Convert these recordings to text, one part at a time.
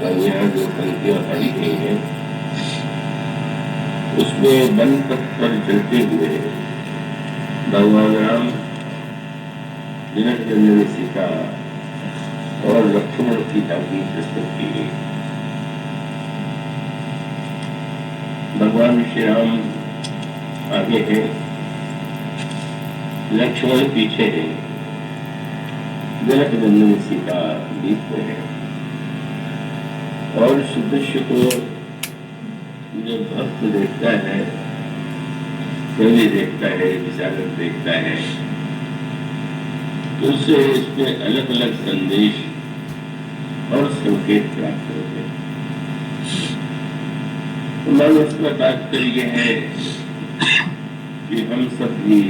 पर यहाँ जो पंक्तियां पढ़ी गई हैं उसमें वन पथ पर चलते हुए भगवान राम, जनक नंदिनी सीता और लक्ष्मण सीता की प्रस्तुत की गई। भगवान श्री राम आगे है, लक्ष्मण पीछे है, जनक नंदिनी सीता बीच में है। और सुदृश्य को जब भक्त देखता है, प्रेमी देखता है, विचारक देखता है, तो उससे इसमें अलग अलग संदेश और संकेत प्राप्त होते हैं। तो उसका तात्पर्य है कि हम सब भी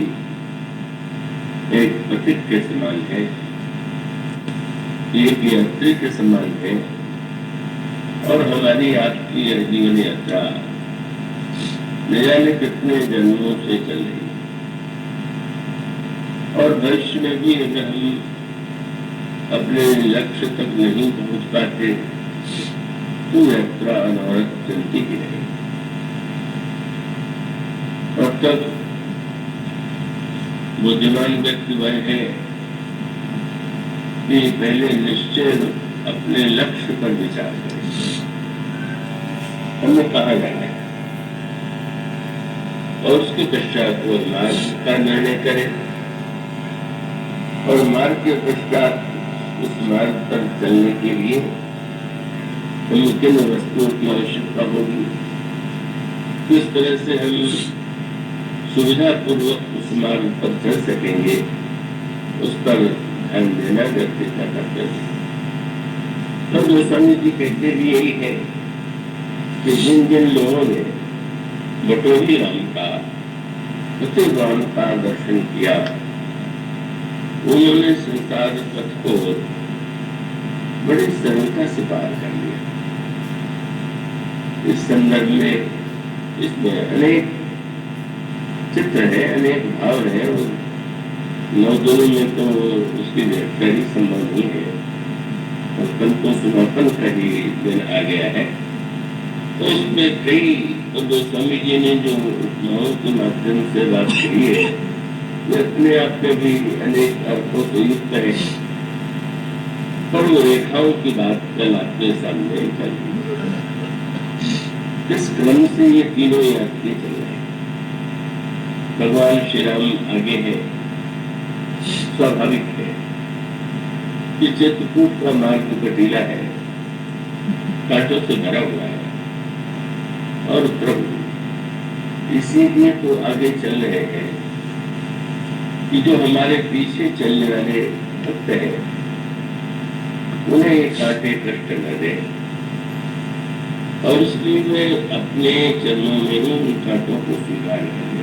एक पथिक के समान है, एक यात्री के समान है, और हमारी आपकी यह जीवन यात्रा न जाने कितने जन्मों से चल रही है। और भविष्य में भी अगर हम अपने लक्ष्य तक नहीं पहुंच पाते तो यात्रा अनवरत चलती ही रहेगी। और तब बुद्धिमान व्यक्ति वह है कि पहले निश्चय अपने लक्ष्य पर विचार करें, हमें कहाँ जाना है, और उसके पश्चात वो मार्ग का निर्णय करें, और मार्ग के पश्चात उस मार्ग पर चलने के लिए हमें किन वस्तुओं की आवश्यकता होगी, किस तरह से हम सुविधा पूर्वक उस मार्ग पर चल सकेंगे, उस पर ध्यान देना व्यक्ति का कर्तव्य है। तो गोस्वामी जी कहते भी यही है कि जिन जिन लोगों ने बटोही राम का, उचित राम का दर्शन किया, उन्होंने संसार पथ को बड़ी सरलता से पार कर लिया। इस संदर्भ में इसमें अनेक चित्र है, अनेक भाव है। नवदोलों में तो उसकी व्याख्या ही संभव नहीं है, और कल तो समापन का ही दिन आ गया है। तो इसमें कई गोस्वामी जी ने जो उपमाओं के माध्यम से बात कही है, वे अपने आप में भी अनेक अर्थों से युक्त है, पर वो रेखाओं की बात कल आपके सामने चल रही है। किस क्रम से ये तीनों यात्री चल रहे हैं। भगवान श्री राम आगे है, स्वाभाविक है कि चित्रकूट का मार्ग कटीला है, कांटों से भरा हुआ है, और प्रभु इसीलिए तो आगे चल रहे हैं कि जो हमारे पीछे चलने वाले भक्त हैं उन्हें ये कांटे कष्ट न दे, और इसलिए वे अपने चरणों में ही उन कांटों को स्वीकार कर ले।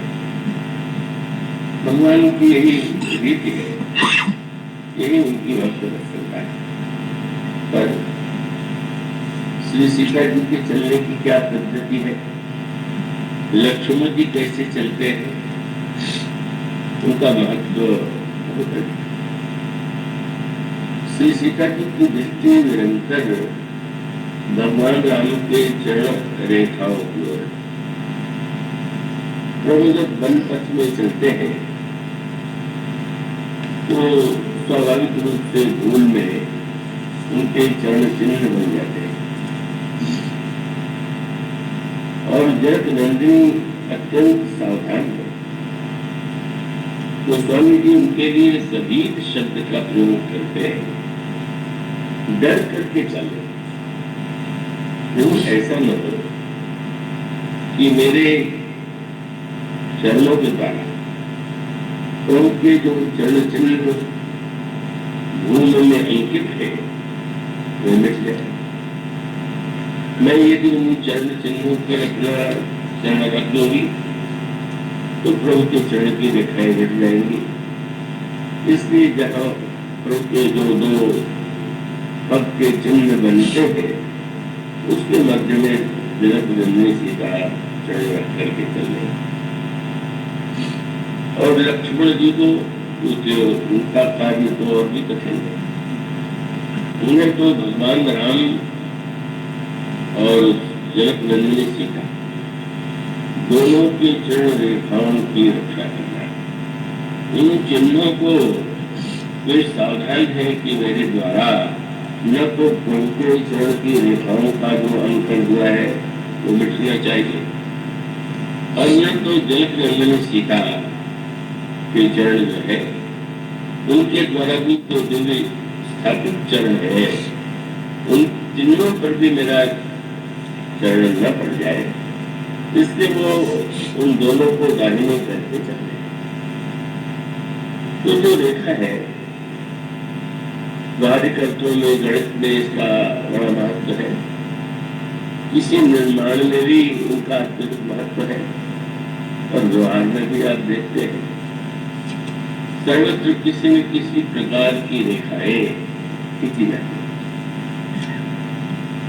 भगवान की यही रीति है, यही उनकी भक्त दर्शनता है। पर श्री सीता जी के चलने की क्या पद्धति है, लक्ष्मण जी कैसे चलते हैं, उनका महत्व बहुत है। श्री सीता जी की दृष्टि निरंतर भगवान राम के चरण रेखाओं की ओर। प्रभु जब वन पथ में चलते हैं तो स्वाभाविक रूप से धूल में उनके चरण चिन्ह बन जाते हैं, और जनक नंदिनी अत्यंत सावधान है। तो स्वामी जी उनके लिए सभी शब्द का प्रयोग करते हैं, डर करके चले। ऐसा न हो कि मेरे चरणों के द्वारा उनके जो चरण चिन्ह भूमि में अंकित है वे मिट जाए। मैं यदि उन चरण चिन्हों पर अपना चरण रख दूंगी तो प्रभु के चरण की रेखाएं मिट जाएंगी। इसलिए जहाँ प्रभु के जो दो पग के चिन्ह बनते हैं उसके मध्य में जनक नंदिनी सीता चरण रख करके चलने, और लक्ष्मण जी को उनका कार्य तो और भी कठिन है। उन्हें तो भगवान राम और जनक नंदिनी सीता, दोनों की चरण रेखाओं की रक्षा करना। इन चिन्हों को वे सावधान है कि मेरे द्वारा न तो उनके चरण की रेखाओं का जो अंकन हुआ है वो मिटना चाहिए, और न तो जनक नंदिनी सीता के चरण जो है उनके द्वारा भी जो दिव्य स्थापित चरण है उन तीनों पर भी मेरा चरण न पड़ जाए, इसलिए वो उन दोनों को दाहिने करके चले। तो जो रेखा है वादिकत्व में, गणित में इसका बड़ा महत्व है, किसी निर्माण में भी उनका अत्यधिक महत्व है, और व्यवहार में भी आप देखते हैं सर्वत्र किसी न किसी प्रकार की रेखाएं खींची जाती है।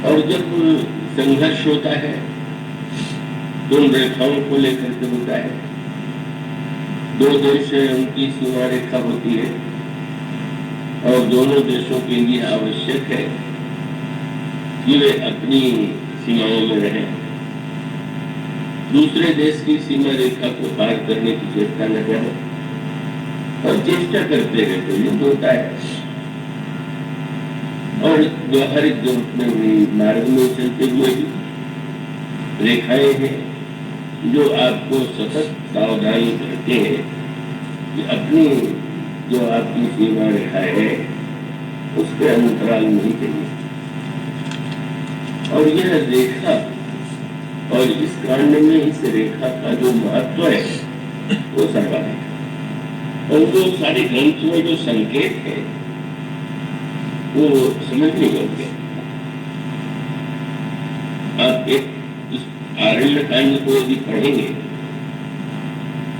और जब संघर्ष होता है तो उन रेखाओं को लेकर के होता है। दो देश उनकी सीमा रेखा होती है और दोनों देशों के लिए आवश्यक है कि वे अपनी सीमाओं में रहें, दूसरे देश की सीमा रेखा को पार करने की चेष्टा न करें, और चेष्टा करते हैं तो युद्ध होता है। और व्यवहारिक जगत में भी, मार्ग में चलते हुए भी रेखाएं हैं जो आपको सतत सावधानी करते हैं कि अपनी जो आपकी सीमा रेखा है उस पर अंतराल नहीं चाहिए। और यह रेखा, और इस कांड में इस रेखा का जो महत्व है वो सर्वाधिक है, और वो सारे ग्रंथ में जो संकेत है वो समझने योग्य। आप एक आरण्य कांड को यदि पढ़ेंगे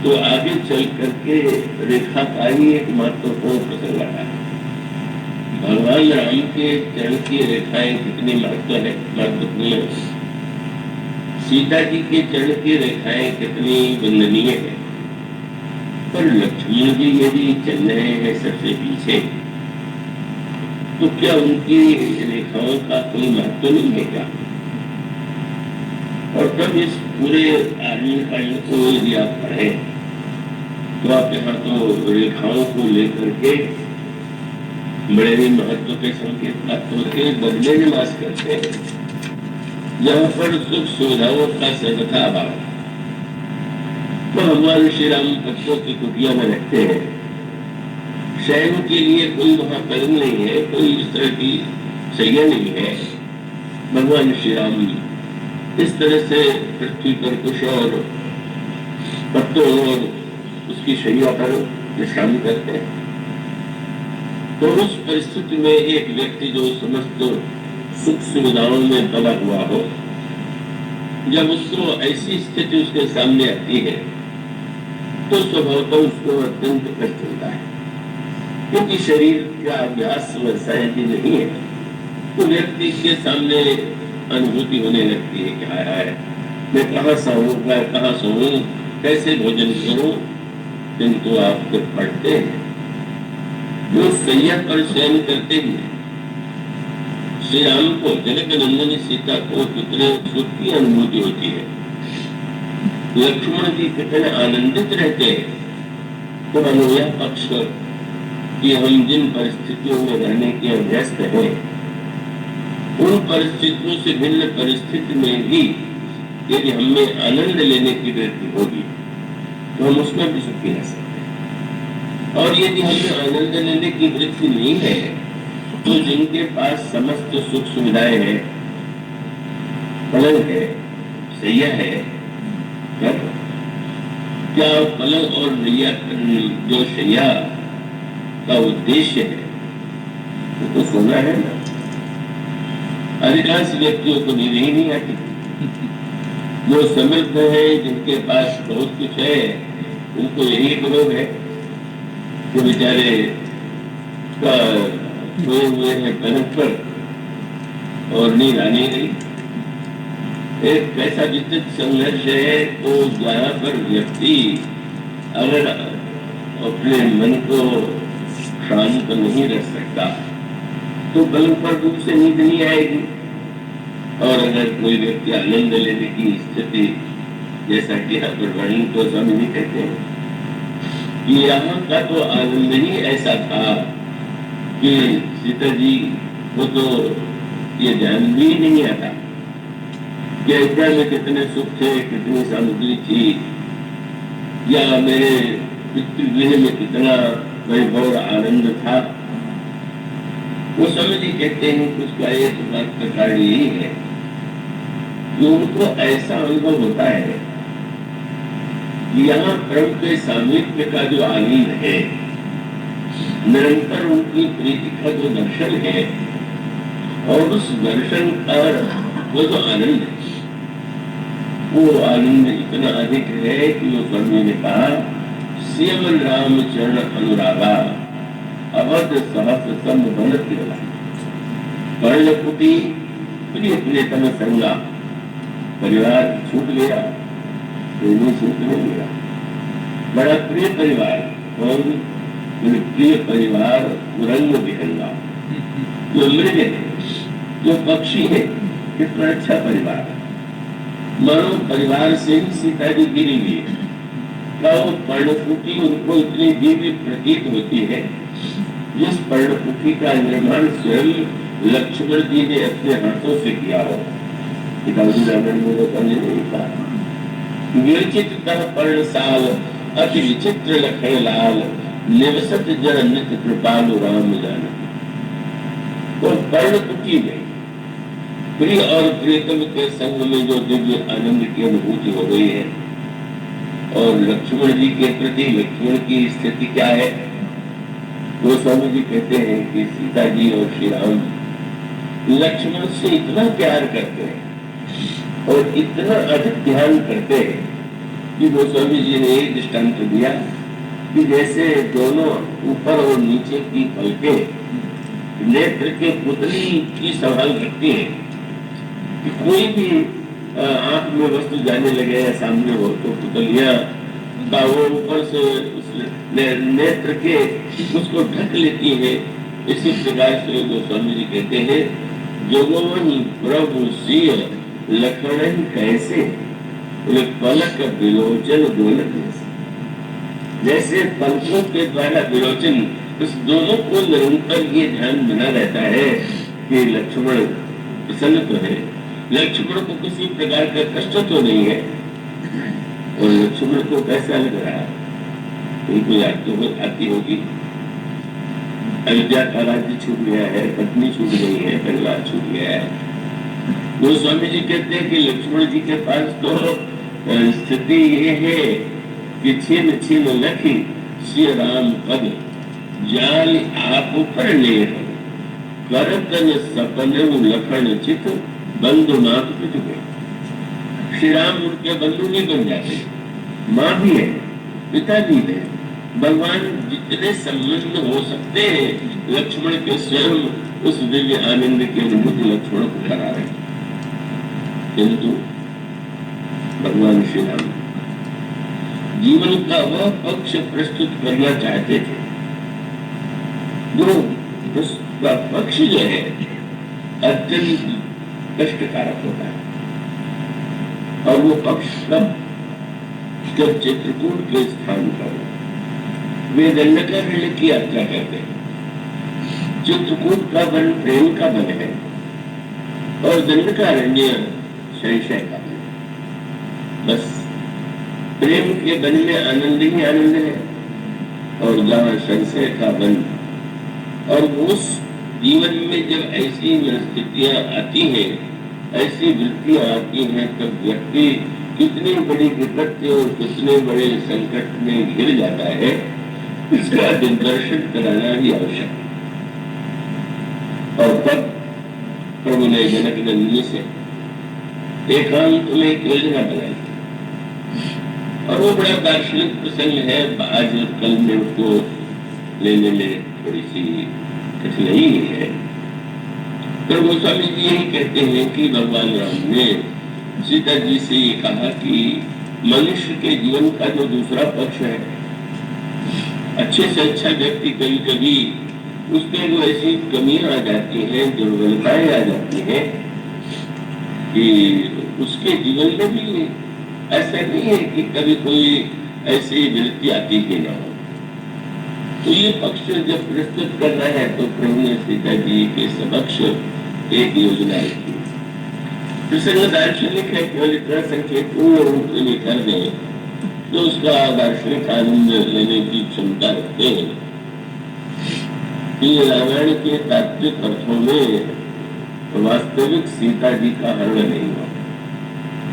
तो आगे चल करके रेखा का ही एक महत्वपूर्ण प्रसंग आता है। भगवान राम के चरण की रेखाएं कितनी महत्वपूर्ण है, सीता जी के चरण की रेखाएं कितनी वंदनीय है, पर लक्ष्मण जी यदि चल रहे हैं सबसे पीछे तो क्या उनकी रेखाओं का कोई महत्व नहीं है क्या? और तब इस पूरे आर्मी कांड को यदि आप पढ़ें तो आप यहाँ तो रेखाओं को लेकर के बड़े ही महत्व के संकेत प्राप्त होते हैं, बदले निवास करते हैं जहाँ पर सुख सुविधाओं का सर्वथा अभाव है। तो भगवान श्री राम पत्तों की कुटिया में रहते हैं, शयन के लिए कोई वहां पलंग नहीं है, कोई इस तरह की शैया नहीं है। भगवान श्री राम इस तरह से पृथ्वी पर कुश और पत्तों और उसकी शैया पर विश्राम करते हैं। तो उस परिस्थिति में एक व्यक्ति जो समस्त सुख सुविधाओं में दबा हुआ हो, जब उसको ऐसी स्थिति उसके सामने आती है तो स्वभावतः उसको अत्यंत कष्ट होता है, क्योंकि शरीर का अभ्यास वैसा ही नहीं है। तो व्यक्ति के सामने अनुभूति होने लगती है कि हाय मैं कहाँ सोऊंगा, कहाँ सोऊं, कैसे भोजन करूं, किंतु आप फिर पढ़ते हैं जो सैया पर शयन करते हैं श्री राम को, जनक नंदिनी सीता को कितने सुख की अनुभूति होती है, लक्ष्मण जी कितने आनंदित रहते हैं। तो अनुया पक्ष कि हम जिन परिस्थितियों में रहने के अभ्यस्त हैं उन परिस्थितियों से भिन्न परिस्थिति में भी यदि हमें आनंद लेने की वृत्ति होगी तो हम उसमें भी सुखी रह सकते हैं। और यदि हमें आनंद लेने की वृत्ति नहीं है तो जिनके पास समस्त सुख सुविधाएं हैं, पलंग है, सैया है, क्या पलंग और जो सैया का उद्देश्य है वो तो सोना है ना। अधिकांश व्यक्तियों को नींद ही नहीं आती। जो समृद्ध है, जिनके पास बहुत कुछ है, उनको यही एक रोग है कि बेचारे सोए हुए हैं पलंग पर और नींद आनी नहीं। एक ऐसा विस्तृत संघर्ष है तो जहाँ पर व्यक्ति अगर अपने मन को शांत नहीं रख सकता तो पलंग पर दूर से नींद नहीं आएगी। और अगर कोई व्यक्ति आनंद लेने की स्थिति, जैसा कि यहाँ पर वर्णन को स्वामी जी कहते हैं कि यहाँ का तो आनंद ही ऐसा था कि सीता जी को तो ये ध्यान भी नहीं आता कि अयोध्या में कितने सुख थे, कितनी सामग्री थी, या मेरे पितृगृह में कितना वैभव आनंद था। वो स्वामी जी कहते हैं कि उसका एक मात्र कारण यही है कि उनको ऐसा अनुभव होता है कि यहाँ प्रभु के सामीप्य का जो आनंद है, निरंतर उनकी प्रीति का जो दर्शन है, और उस दर्शन का वो जो आनंद है, वो आनंद इतना अधिक है कि वो स्वामी ने कहा, श्रीमन राम चरण अनुरागा अवध सहस्र सम बनत कर्णकुटी प्रिय प्रियतम संगा। परिवार छूट गया, प्रेमी छूट नहीं गया, बड़ा प्रिय परिवार, और प्रिय परिवार रंग विहंगा, जो मृग है, जो पक्षी है, कितना अच्छा परिवार है। मानो परिवार से ही सीता जी गिरी हुई है। क्या वो पर्णकुटी उनको इतनी दिव्य प्रतीत होती है, जिस पर्णकुटी का निर्माण स्वयं लक्ष्मण जी ने अपने हाथों से किया हो। विचित्र पर्णसाल अति विचित्र लखन लाल निवसत जन नित कृपालु राम जान। तो पर्णकुटी में प्रिय और प्रियतम के संग में जो दिव्य आनंद की अनुभूति हो गई है, और लक्ष्मण जी के प्रति लक्ष्मण की स्थिति क्या है, वो स्वामी जी कहते हैं कि सीता जी और श्री राम लक्ष्मण से इतना प्यार करते हैं और इतना अधिक ध्यान करते हैं कि गोस्वामी जी ने एक दृष्टांत दिया कि जैसे दोनों ऊपर और नीचे की पलकें नेत्र के पुतली की संभाल रखती है कि कोई भी आंख में वस्तु जाने लगे या सामने हो तो पुतलियां का वो ऊपर से उस नेत्र के उसको ढक लेती है। इसी प्रकार से गोस्वामी जी कहते हैं, जोगवन प्रभु सिंह लखन कैसे पलक विलोचन गोलक, जैसे पलकों के द्वारा विलोचन, उस दोनों को निरंतर ये ध्यान बना रहता है कि लक्ष्मण प्रसन्न तो है, लक्ष्मण को किसी प्रकार का कष्ट तो नहीं है। और लक्ष्मण को कैसा लग रहा है, उनको याद तो आती होगी, अयोध्या का राज्य छूट गया है, पत्नी छूट गई है, परिवार छूट गया है। गोस्वामी जी कहते हैं कि लक्ष्मण जी के पास तो स्थिति ये है कि छीन छीन लखी श्री राम पद जाल आप पर ले करतन सपने लखन चित बंधु मात पितु गए। श्री राम उनके बंधु नहीं बन जाते, माँ भी है, पिता भी है, भगवान जितने संबंध हो सकते हैं लक्ष्मण के स्वयं उस दिव्य आनंद की अनुभूति लक्ष्मण को करा रहे, किंतु भगवान श्री राम जीवन का वह पक्ष प्रस्तुत करना चाहते थे जो उसका पक्ष जो है अत्यंत कष्टकारक होता है। और वो पक्ष कब, जब चित्रकूट के स्थान पर वे दंडकारण्य की यात्रा करते हैं। चित्रकूट का वन प्रेम का वन है और दंडकारण्य संशय का वन। बस प्रेम के वन में आनंद ही आनंद है, और जहाँ संशय का वन, और उस जीवन में जब ऐसी स्थितियां आती हैं, ऐसी वृत्तियां आती हैं, तब व्यक्ति कितनी बड़ी विपत्ति और कितने बड़े संकट में घिर जाता है, इसका दिग्दर्शन कराना भी आवश्यक है। और तब प्रभु ने जनक नंदिनी से एकांत में एक योजना बनाई, और वो बड़ा दार्शनिक प्रसंग है। आज कल में उसको लेने में थोड़ी सी कठिनाई है। तो गोस्वामी जी यही कहते हैं कि भगवान राम ने सीता जी से ये कहा कि मनुष्य के जीवन का जो दूसरा पक्ष है, अच्छे से अच्छा व्यक्ति कभी कभी उसमें वो ऐसी कमियां आ जाती हैं, दुर्बलताएं आ जाती हैं कि उसके जीवन में भी ऐसा नहीं है कि कभी कोई ऐसी वृत्ति आती ही ना हो। तो ये पक्ष जब प्रस्तुत कर रहा है तो प्रभु ने सीता जी के समक्ष एक योजना रखी। प्रसंग दार्शनिक है, केवल इतना संकेत रूप में कर दें तो उसका दार्शनिक आनंद लेने की क्षमता रखते हैं कि रामायण के तात्विक अर्थों में वास्तविक सीता जी का हरण नहीं हुआ।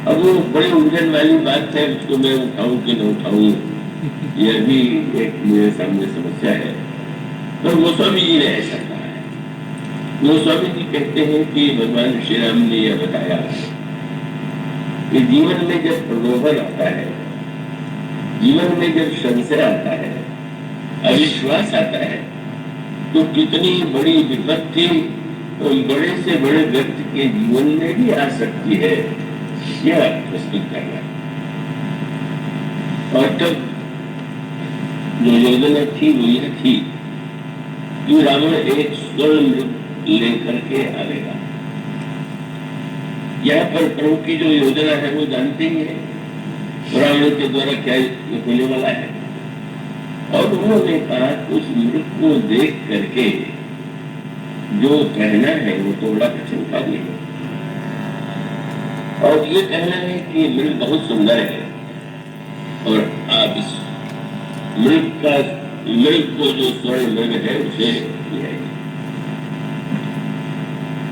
अब वो बड़ी उलझन वाली बात है, उसको मैं उठाऊं कि न उठाऊं, यह भी एक मेरे सामने समस्या है। तो गोस्वामी जी ने ऐसा कहा है। गोस्वामी जी कहते हैं कि भगवान श्री राम ने यह बताया कि जीवन में जब प्रलोभन आता है, जीवन में जब संशय आता है, अविश्वास आता है, तो कितनी बड़ी विपत्ति बड़े से बड़े व्यक्ति के जीवन में भी आ सकती है, यह प्रस्तुत करना। और तब जो योजना थी वो यह थी कि रावण एक स्वर्ण मृग लेकर के आएगा। यहाँ पर प्रभु की जो योजना है वो जानते ही है रावण के द्वारा क्या होने वाला है। और उन्होंने कहा उस मृग को देख करके जो कहना है वो तो बड़ा कठिन कार्य है। और ये कहना है कि मृग बहुत सुंदर है और आप इस मृग को जो स्वर्ण मृग है उसे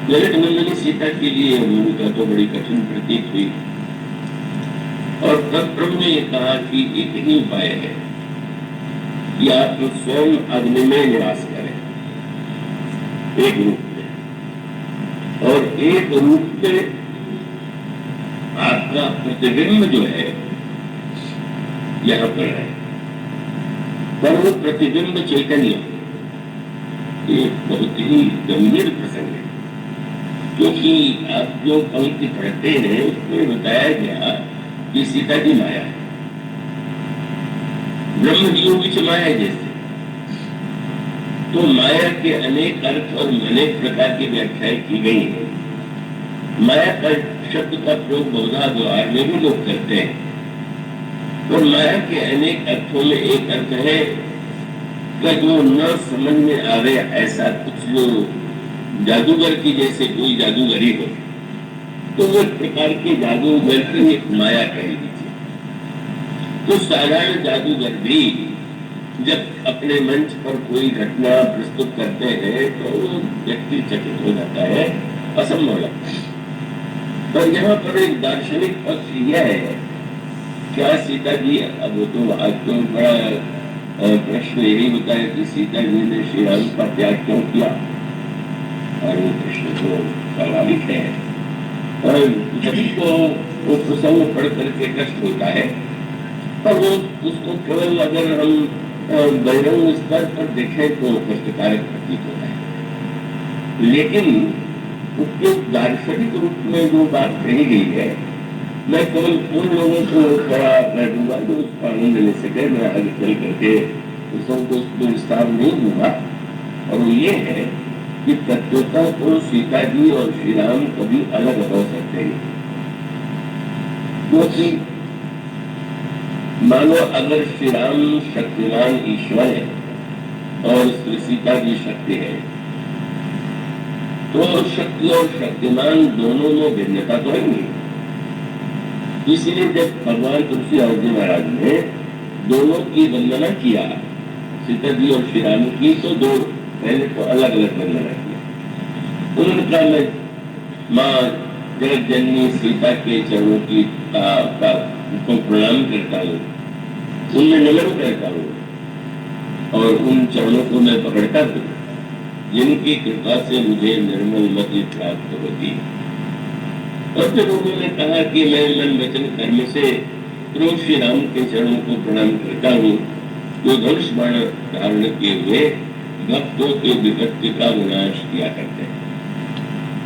ललित मंडली सीता के लिए भूमिका तो बड़ी कठिन प्रतीत हुई। और तब प्रभु ने कहा कि एक ही उपाय है कि आप स्वयं अग्नि में निवास करें, एक रूप में, और एक रूप में आपका प्रतिबिंब जो है यहां पर है, पर वो प्रतिबिंब चैतन्य। एक बहुत ही गंभीर प्रसंग है, क्योंकि आप जो पंक्ति पढ़ते हैं उसमें बताया गया कि सीता जी माया है, ब्रह्म जीवों की माया जैसे। तो माया के अनेक अर्थ और अनेक प्रकार की व्याख्याएं की गई हैं। माया का शब्द का प्रयोग बहुधा व्यवहार में भी लोग करते हैं। और माया के अनेक अर्थों में एक अर्थ है कि जो न समझ में आवे ऐसा कुछ, जो जादूगर की जैसे कोई जादूगरी हो, तो वो एक प्रकार के जादूगर की एक माया कह लीजिए। तो साधारण जादूगर भी जब अपने मंच पर कोई घटना प्रस्तुत करते हैं तो वो व्यक्ति चकित हो जाता है, असंभव लगता है। पर यहाँ पर एक दार्शनिक पक्ष यह है, क्या सीता जी, अब तो आज तो बड़ा प्रश्न यही होता है कि सीता जी ने श्री राम का त्याग क्यों किया, और वो प्रश्न तो स्वाभाविक है और सभी को वो प्रसंग पढ़ करके कष्ट होता है। पर वो उसको केवल अगर हम बहिरंग स्तर पर देखें तो कष्टकारक प्रतीत होता है, लेकिन उसके दार्शनिक रूप में जो बात कही गई है, मैं केवल उन लोगों को थोड़ा कह दूंगा जो उसका आनंद ले सके। मैं आगे चल करके उसको विस्तार नहीं दूंगा। और वो ये है कि तत्वता को सीता जी और श्री राम कभी अलग हो सकते हैं, क्योंकि मानो अगर श्री राम शक्तिमान ईश्वर है और श्री सीता जी शक्ति है, तो शक्ति और शक्तिमान दोनों में भिन्नता तो है नहीं। इसीलिए जब भगवान तुलसीदास जी महाराज ने दोनों की वंदना किया, सीता जी और श्री राम की, तो दो पहले तो अलग अलग वंदना किया। उन्होंने कहा मैं माँ जगत जननी सीता के चरणों की को प्रणाम करता हूँ, उनमें नमन करता हूँ और उन चरणों को मैं पकड़ता हूँ जिनकी कृपा से मुझे निर्मल मति प्राप्त होती है। और फिर उन्होंने कहा कि मैं मन वचन कर्म से प्रभु श्री राम के चरणों को प्रणाम करता हूँ, जो धनुष बाण धारण किए हुए भक्तों के विपत्ति का विनाश किया करते हैं।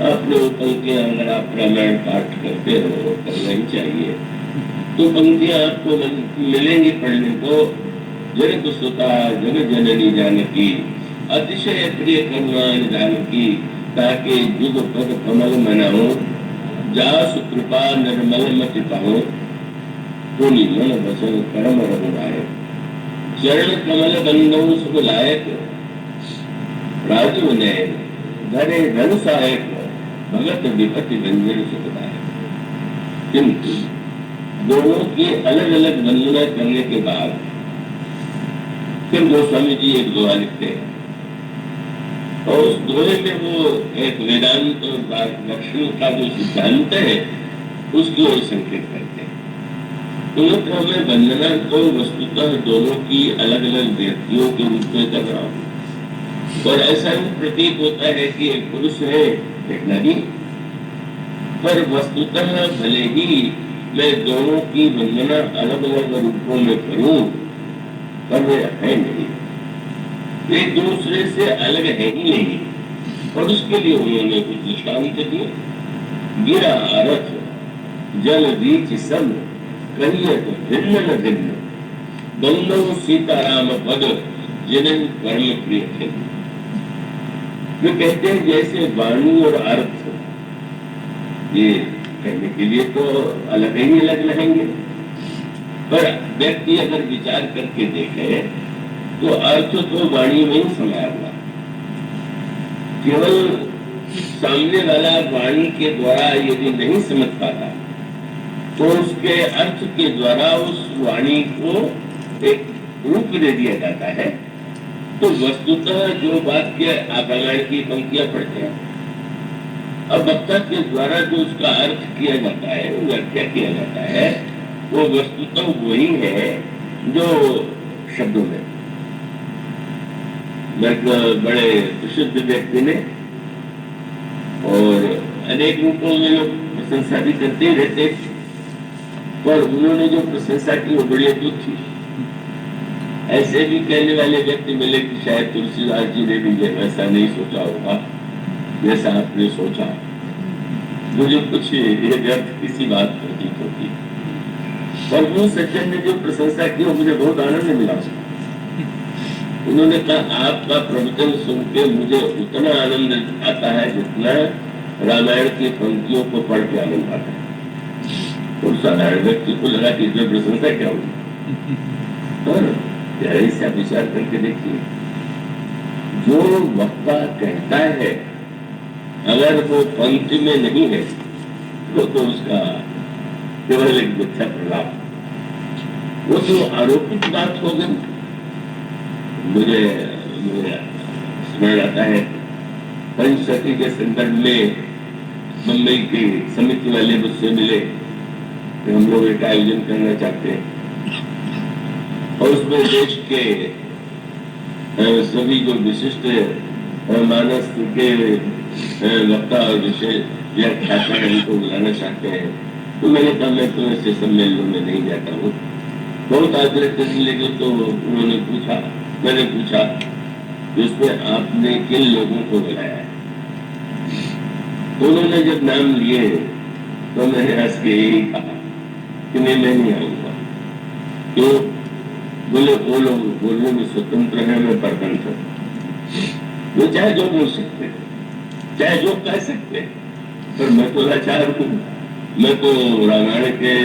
आप लोग पंक्तियां अगर आप रामायण पाठ करते हो, करना ही चाहिए, तो पंक्तियां आपको मिलेंगी पढ़ने को। जगत सुता जगत जननी जानकी, अतिशय प्रिय करुणा जानकी, ताकि जुग पद कमल मनाओ, जासु कृपा निर्मल मति पाओ, पुनि मन वचन कर्म रघुराय। चरण कमल बंदो सुख लायक, राजू नयन धरे धन सहायक, भगत विपत्ति व्यंजन सुखदायक। किंतु दोनों की अलग अलग वंदना करने के बाद फिर गोस्वामी जी एक दोहा लिखते हैं, और उस दोहे में वो एक वेदांत और दर्शन का जो सिद्धांत है उसकी ओर संकेत करते हैं। तो मैं वंदना तो वस्तुतः दोनों की अलग अलग व्यक्तियों के रूप में कर रहा हूँ, और ऐसा ही प्रतीत होता है कि एक पुरुष है एक नारी, पर वस्तुतः भले ही मैं दोनों की वंदना अलग अलग रूपों में करूं, पर वे है नहीं, एक दूसरे से अलग है ही नहीं। और उसके लिए उन्होंने कुछ दृष्टांत दिए। गिरा रथ जल बीच सब, कहिए तो भिन्न न भिन्न, बंदो सीताराम पद जिन्हें परम प्रिय थे। वे कहते हैं जैसे वाणी और अर्थ, ये कहने के लिए तो अलग ही अलग रहेंगे, पर व्यक्ति अगर विचार करके देखे तो अर्थ तो वाणी में ही समाया हुआ। केवल सामने वाला वाणी के द्वारा यदि नहीं समझ पाता तो उसके अर्थ के द्वारा उस वाणी को एक रूप दे दिया जाता है। तो वस्तुतः जो वाक्य आप रामायण की पंक्तियां पढ़ते हैं, अब वक्ता के द्वारा जो उसका अर्थ किया जाता है, व्याख्या किया जाता है, वो वस्तुतः वही है जो शब्दों में। एक बड़े प्रसिद्ध व्यक्ति ने, और अनेक रूपों में लोग प्रशंसा भी करते ही रहते, पर उन्होंने जो प्रशंसा की वो बड़ी अद्भुत थी। ऐसे भी कहने वाले व्यक्ति मिले कि शायद तुलसीदास जी ने भी वैसा नहीं सोचा होगा जैसा आपने सोचा। मुझे कुछ ये व्यर्थ किसी बात प्रतीत होती, पर वो सज्जन ने जो प्रशंसा की वो मुझे बहुत आनंद मिला। उन्होंने कहा आपका प्रवचन सुन के मुझे उतना आनंद आता है जितना रामायण की पंक्तियों को पढ़ के आनंद आता है। और साधारण व्यक्ति को लगा कि इसमें प्रशंसा क्या होगी। ऐसा विचार करके देखिए, जो वक्ता कहता है अगर वो पंक्ति में नहीं है तो उसका केवल एक मिथ्या प्रलाप, वो तो आरोपित बात हो गई। मुझे स्मरण आता है पंचशती के संदर्भ में मुंबई की समिति वाले मुझसे मिले कि हम लोग एक आयोजन करना चाहते हैं, और उसमें देश के सभी जो विशिष्ट मानस के वक्ता और विशेष व्याख्याता हैं उनको बुलाना चाहते हैं। तो मैंने कहा मैं तो ऐसे सम्मेलनों में नहीं जाता हूँ, बहुत आग्रह करने लगे। तो उन्होंने पूछा, मैंने पूछा कि उसमें आपने किन लोगों को बुलाया है। तो उन्होंने जब नाम लिए तो मैंने हंस के यही कहा कि मैं नहीं आऊंगा। क्यों? बोले वो लोग बोलने में स्वतंत्र है, मैं परतंत्र। वो चाहे जो बोल सकते हैं, चाहे जो कह सकते हैं, पर मैं तो लाचार हूँ। मैं तो रामायण के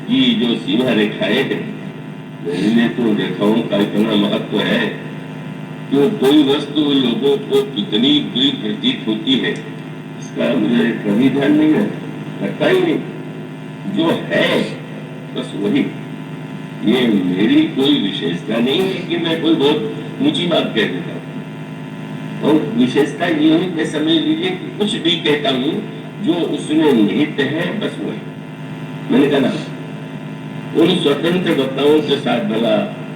की जो सीमा रेखाएं हैं, इन्हें तो रेखाओं का इतना महत्व है कि कोई वस्तु लोगों को कितनी बुरी प्रतीत होती है इसका मुझे कभी ध्यान नहीं है, रखता ही नहीं। जो है बस वही। ये मेरी कोई विशेषता नहीं है कि मैं कोई बहुत ऊंची बात कह देता हूँ, और विशेषता ये है कि समझ लीजिए कि कुछ भी कहता हूँ जो उसमें निहित है, बस वही। मैंने कहा उन स्वतंत्र वक्ताओं के साथ भला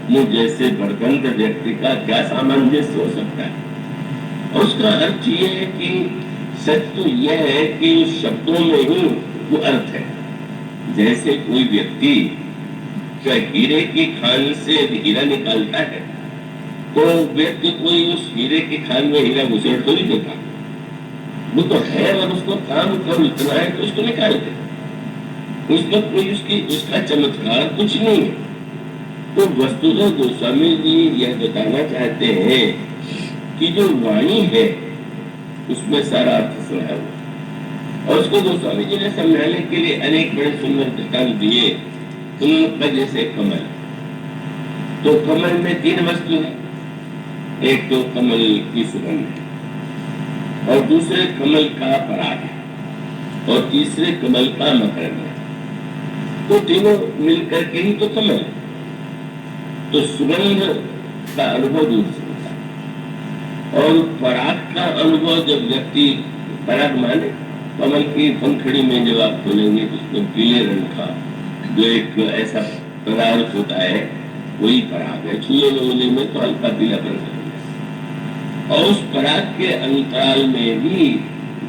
मुझ जैसे परतंत्र व्यक्ति का क्या सामंजस्य हो सकता है। और उसका अर्थ ये है कि सच तो यह है कि शब्दों में ही वो अर्थ है। जैसे कोई व्यक्ति हीरे की खान से हीरा निकालता है तो व्यक्ति कोई उस हीरे की खान में हीरा घुसेड़ तो नहीं देता, वो तो है और उसको काम कर इतना है तो उसको निकाल दे, उसका कोई उसका चमत्कार कुछ नहीं है। तो वस्तुतः गोस्वामी जी यह बताना चाहते हैं कि जो वाणी है उसमें सारा अर्थ समाया हुआ। और उसको गोस्वामी जी ने समझाने के लिए अनेक बड़े सुंदर दृष्टांत दिए। उनका जैसे कमल, तो कमल में तीन वस्तु है, एक तो कमल की सुगंध है, और दूसरे कमल का पराग है, और तीसरे कमल का मकरंद है। तो तीनों मिलकर के ही तो कमल है। तो सुगंध का अनुभव दूर से होता है, और पराग का अनुभव जब व्यक्ति, पराग माने कमल की पंखड़ी में जब आप खोलेंगे तो उसमें पीले रंग का जो एक ऐसा पदार्थ होता है, वही पराग है। छुए लोले में तो हल्का पीला बन है, और उस पराग के अंतराल में भी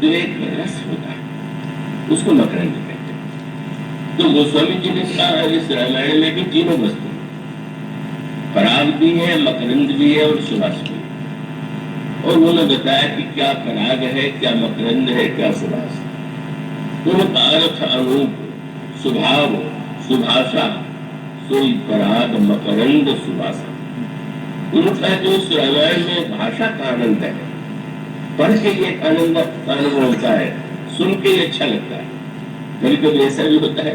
जो एक रस होता है, उसको मकरंद कहते हैं। तो गोस्वामी जी ने कहा इस रामायण में भी तीनों वस्तु, पराग भी है, मकरंद भी है और सुवास भी है। और उन्होंने बताया कि क्या पराग है, क्या मकरंद है, क्या सुवास। उनका अर्थ, अनूप, स्वभाव, सुभाषा, सोई पराग मकरंद सुवासा। उनका जो इस रामायण में भाषा का आनंद है, पढ़ के ये आनंद का अनुभव होता है, सुन के ये अच्छा लगता है। कभी कभी ऐसा भी होता है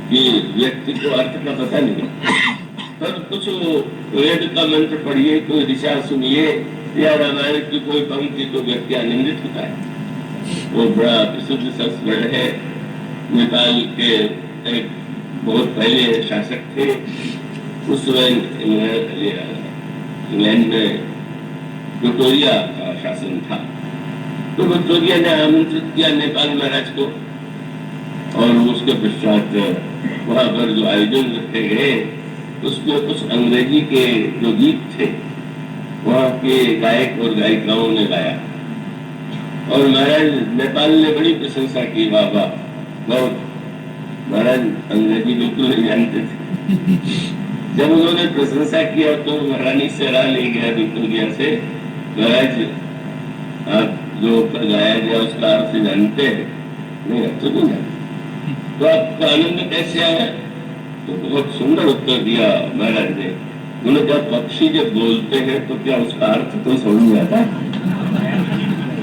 कि व्यक्ति को अर्थ का पता नहीं, पर कुछ वेद का मंत्र पढ़िए, कोई ऋचा सुनिए या रामायण की कोई पंक्ति, तो व्यक्ति आनंदित होता है। वो बड़ा प्रसिद्ध संस्करण है, नेपाल के एक बहुत पहले शासक थे, उस समय इंग्लैंड में विक्टोरिया का शासन था। तो विक्टोरिया ने आमंत्रित किया नेपाल महाराज को, और उसके पश्चात वहां पर जो आयोजन रखे गए उसमें कुछ अंग्रेजी के जो गीत थे वहां के गायक और गायिकाओं ने गाया, और महाराज नेपाल ने बड़ी प्रशंसा की, वाह वाह, बहुत। महाराज अंग्रेजी बिल्कुल नहीं जानते थे। जब उन्होंने प्रशंसा किया तो महारानी से राह ले गया विक्टोरिया से, महाराज आप जो गाया गया उसका अर्थ जानते हैं? नहीं, अब तो नहीं जानते। तो आपका आनंद कैसे आया? तो बहुत सुंदर उत्तर दिया महाराज ने। उन्होंने कहा, पक्षी जब बोलते हैं तो क्या उसका अर्थ तो समझ में आता है?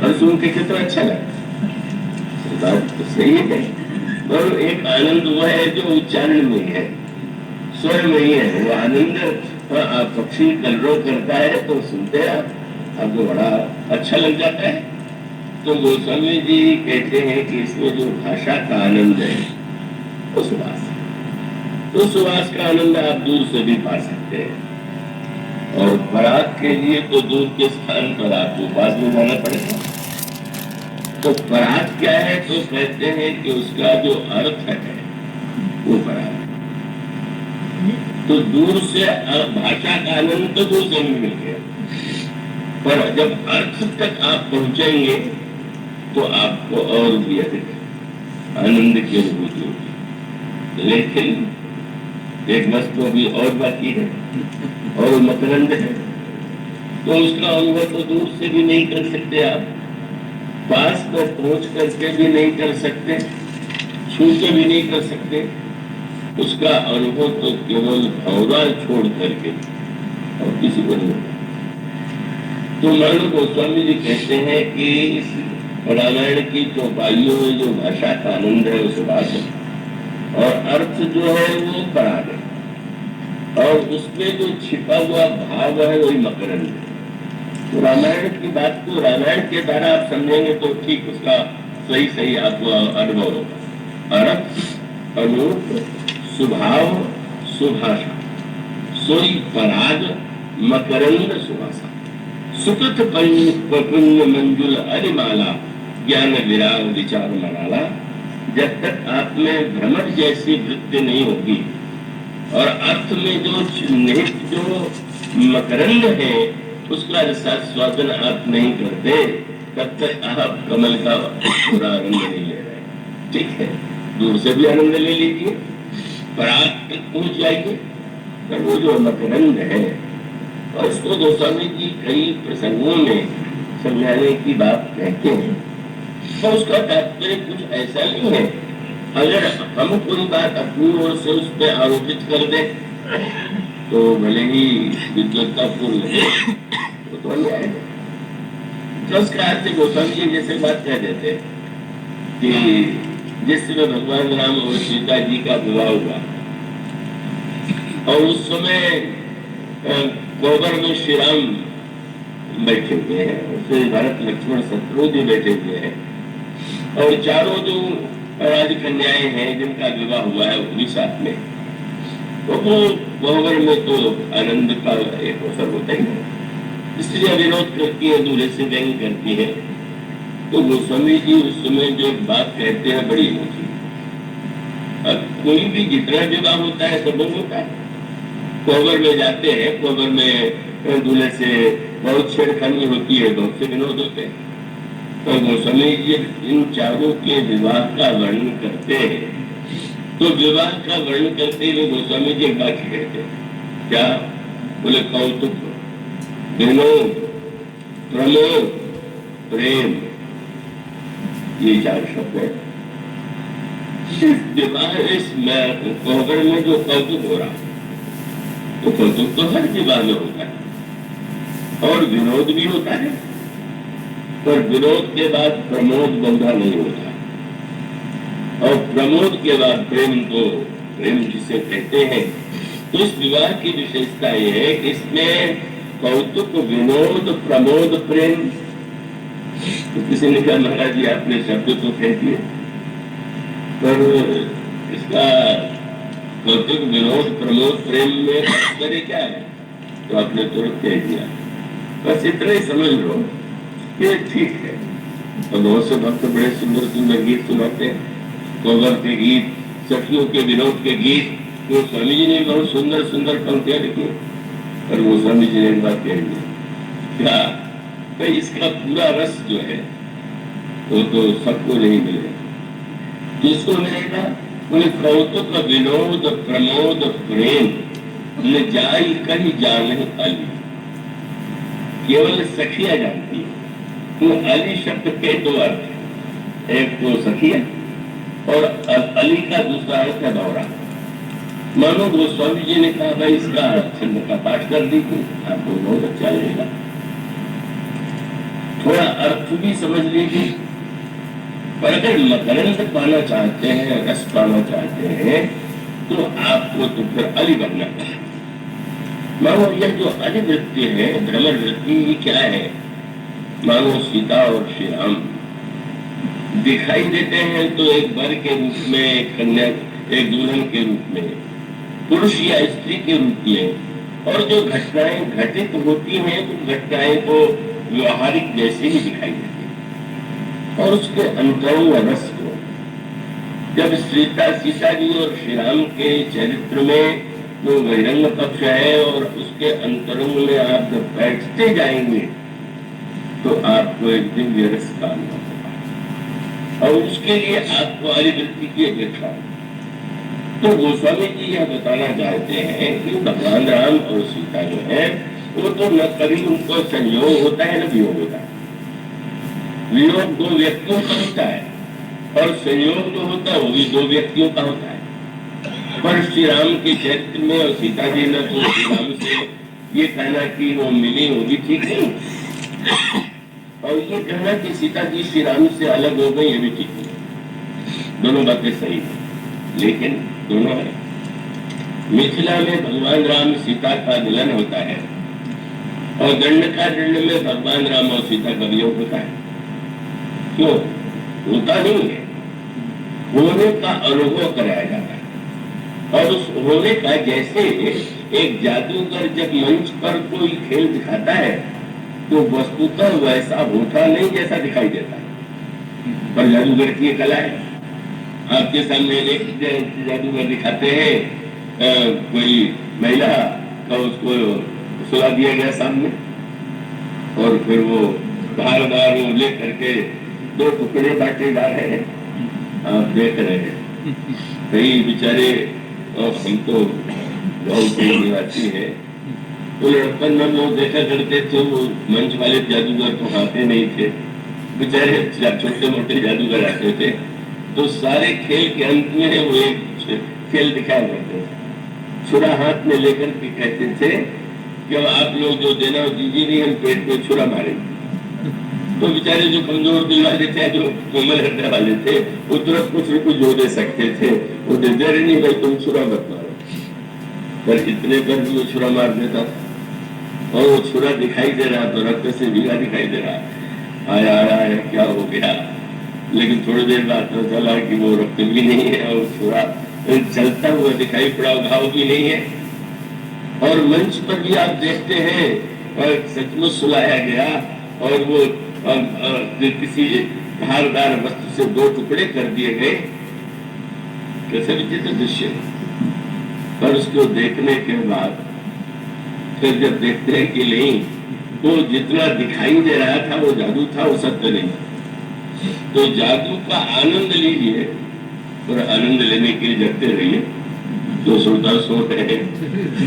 और सुन के कितना अच्छा लगता। बात तो सही है, और एक आनंद वो है जो उच्चारण में है, स्वर में ही है वो आनंद। आप पक्षी कलरव करता है तो सुनते हैं आपको बड़ा अच्छा लग जाता है। तो गोस्वामी जी कहते हैं कि इसमें जो भाषा का आनंद है वो सुवास है। तो सुवास का आनंद आप दूर से भी पा सकते हैं, और पराग के लिए तो दूर के स्थान पर आपको पास में जाना पड़ेगा। तो पराग क्या है? तो कहते हैं कि उसका जो अर्थ है वो पराग। तो दूर से भाषा का आनंद तो दूर से मिल गया, पर जब अर्थ तक आप पहुंचेंगे तो आपको और भी अधिक आनंद की अनुभूति होगी। लेकिन एक वस्तु अभी और बाकी है, और मकरंद है, तो उसका अनुभव तो दूर से भी नहीं कर सकते आप, पास में पहुंच करके भी नहीं कर सकते, छू के भी नहीं कर सकते। उसका अनुभव तो केवल भावना छोड़ करके और किसी को नहीं होता। तो मानो गोस्वामी जी कहते हैं कि इस रामायण की चौपाइयों में जो भाषा का आनंद है उस बात है, और अर्थ जो है वो पराग है, और उसमें जो छिपा हुआ भाव है वही मकरंद है। तो रामायण की बात को रामायण के द्वारा आप समझेंगे तो ठीक उसका सही सही आपको अनुभव होगा। अर्थ, अनूप, स्वभाव, सुभाषा, सोई पराग मकरंद सुभाषा, सुकृत पुण्य मंजुल अरिमाला, ज्ञान विराग विचार मनाला। जब तक आप में भ्रमर जैसी वृत्ति नहीं होगी और अर्थ में जो निहित जो मकरंद है उसका स्वादन आप नहीं करते, तब तक आप कमल का पूरा आनंद नहीं ले रहे। ठीक है, दूर से भी आनंद ले लीजिए, पराग तक पहुंच जाइए, पर वो जो मकरंद है, और इसको गोस्वामी जी कई प्रसंगों में समझाने की बात कहते हैं। तो उसका तात्पर्य कुछ ऐसा नहीं है, अगर हम कोई बात अपनी ओर से उस पर आरोपित कर दे तो भले ही विद्वत्ता पूर्ण तो अन्याय है। उसका अर्थ गोस्वामी जी जैसे बात कह देते हैं कि जिस समय भगवान राम और सीता जी का विवाह हुआ और उस समय कोबर में श्री राम बैठे हुए हैं, उसमें भरत लक्ष्मण शत्रुघ्न बैठे हुए हैं और चारों जो राजकन्याएं हैं जिनका विवाह हुआ है उन्हीं साथ में, तो वो कोबर में तो आनंद का एक अवसर होता ही है। स्त्रियां विरोध करती है, दूल्हे से व्यंग करती है, तो गोस्वामी जी उस समय जो बात कहते हैं बड़ी होती है। अब कोई भी जितना विवाह होता है सब होता है, कोबर में जाते हैं, कोबर में दूल्हे से बहुत छेड़खानी होती है, बहुत से विनोद होते हैं। तो गोस्वामी जी इन चारों के विवाह का वर्णन करते हैं, तो विवाह का वर्णन करते हुए गोस्वामी जी एक वाक्य कहते हैं, क्या बोले? कौतुक, विनोद, प्रमोद, प्रेम, ये चार शब्द है। विवाह इस कोबर में जो कौतुक हो रहा है, तो कौतुक तो हर विवाह में होता है और विनोद भी होता है, पर विनोद के बाद प्रमोद बहुधा नहीं होता, और प्रमोद के बाद प्रेम, तो प्रेम जिसे कहते हैं। तो इस विवाह की विशेषता यह है कि इसमें कौतुक, विनोद, प्रमोद, प्रेम। तो किसी ने कहा महाराज जी आपने शब्द तो कह दिए, पर इसका कौतुक, विनोद, प्रमोद, प्रेम में तात्पर्य क्या है? तो आपने तुरंत कह दिया। बस इतना ही समझ लो कि ठीक है। और बहुत से भक्त बड़े सुंदर सुंदर गीत सुनाते हैं, कोबर के गीत, सखियों के विनोद के गीत, तो स्वामी जी ने बहुत सुंदर सुंदर पंक्तियां लिखी, पर वो स्वामी जी ने एक बात कह दी, क्या भाई इसका पूरा रस जो है वो तो सबको नहीं मिलेगा। किसको मिलेगा? बोले कौतुक, विनोद, प्रमोद, प्रेम न जाई कहीं जाने अली, केवल सखिया जानती है। तो अली शब्द के दो अर्थ है, एक तो सखिया और अली का दूसरा अर्थ है दौरा। मानो गोस्वामी जी ने कहा भाई इसका छंद का पाठ कर दीजिए, आपको बहुत अच्छा लगेगा, थोड़ा अर्थ भी समझ लीजिए। पर अगर मकरंद पाना चाहते हैं, रस पाना चाहते हैं, तो आपको तो फिर अली बनना है। मानो यह जो अली वृत्ति है, भ्रमर वृत्ति, ये क्या है? मानो सीता और श्री राम दिखाई देते हैं तो एक वर के रूप में, एक कन्या, एक दुल्हन के रूप में, पुरुष या स्त्री के रूप में, और जो घटनाएं घटित होती हैं तो घटनाएं तो व्यवहारिक जैसे ही दिखाई देती है। और उसके अंतरंग रस को जब सीता जी और श्री राम के चरित्र में जो बहिरंग पक्ष है और उसके अंतरंग में आप जब बैठते जाएंगे तो आपको एक दिव्य रस का अनुभव होगा, और उसके लिए आपको अली वृत्ति की अपेक्षा है। तो गोस्वामी जी यह बताना चाहते हैं कि भगवान राम और सीता जो है वो तो न कभी उनको संयोग होता है न वियोग होता है। वियोग दो व्यक्तियों का होता है और संयोग जो होता है वो भी दो व्यक्तियों का होता है। पर श्री राम के चरित्र में और सीता जी ने तो श्री राम से ये कहना कि वो मिली होगी ठीक नहीं, और ये कहना कि सीता जी श्री राम से अलग हो गई ये भी ठीक नहीं। दोनों बातें सही है, लेकिन दोनों है। मिथिला में भगवान राम सीता का मिलन होता है और दंडकारण्य में भगवान राम और सीता का वियोग होता है। क्यों होता नहीं है? होने का अनुभव कराया जाता है, और उस होने का, जैसे एक जादूगर जब मंच पर कोई खेल दिखाता है तो वस्तुतः वैसा होता नहीं जैसा दिखाई देता है, पर जादूगर की कला है। आपके सामने एक जादूगर दिखाते हैं कोई महिला का, उसको सुला दिया गया सामने, और फिर वो बार बार वो ले करके दो टुकड़े बांटे जा रहे हैं, आप देख रहे हैं। कई बेचारे, और हम तो बहुत निवासी है, तो लड़कपन में लोग देखा करते थे, वो मंच वाले जादूगर तो आते नहीं थे, बेचारे छोटे मोटे जादूगर आते थे। तो सारे खेल के अंत में वो एक खेल दिखाया करते थे, छुरा हाथ में लेकर के कहते थे कि आप लोग जो देना दीजिए नहीं, हम पेट में छुरा मारेंगे। तो बेचारे जो कमजोर दिल वाले थे, जो कोमल हृदय वाले थे, वो तुरंत कुछ भी कुछ जो दे सकते थे वो दे दे रहे, नहीं भाई तुम छुरा मत मारो। पर इतने पर भी वो छुरा मार देता था, और वो छुरा दिखाई दे रहा तो रक्त से भीगा दिखाई दे रहा, आया आया है क्या हो गया। लेकिन थोड़ी देर बाद पता चला कि वो रक्त भी नहीं है और छुरा चलता हुआ दिखाई पड़ा, घाव भी नहीं है। और मंच पर भी आप देखते हैं और सचमुच सुलाया गया और वो किसी धारदार वस्तु से 2 टुकड़े कर दिए गए। कैसे विचित्र दृश्य। पर उसको देखने के बाद फिर जब देखते हैं कि नहीं, वो जितना दिखाई दे रहा था वो जादू था, वो सत्य नहीं। तो जादू का आनंद लीजिए और आनंद लेने के लिए जगते रहिए। जो श्रोता सो रहे,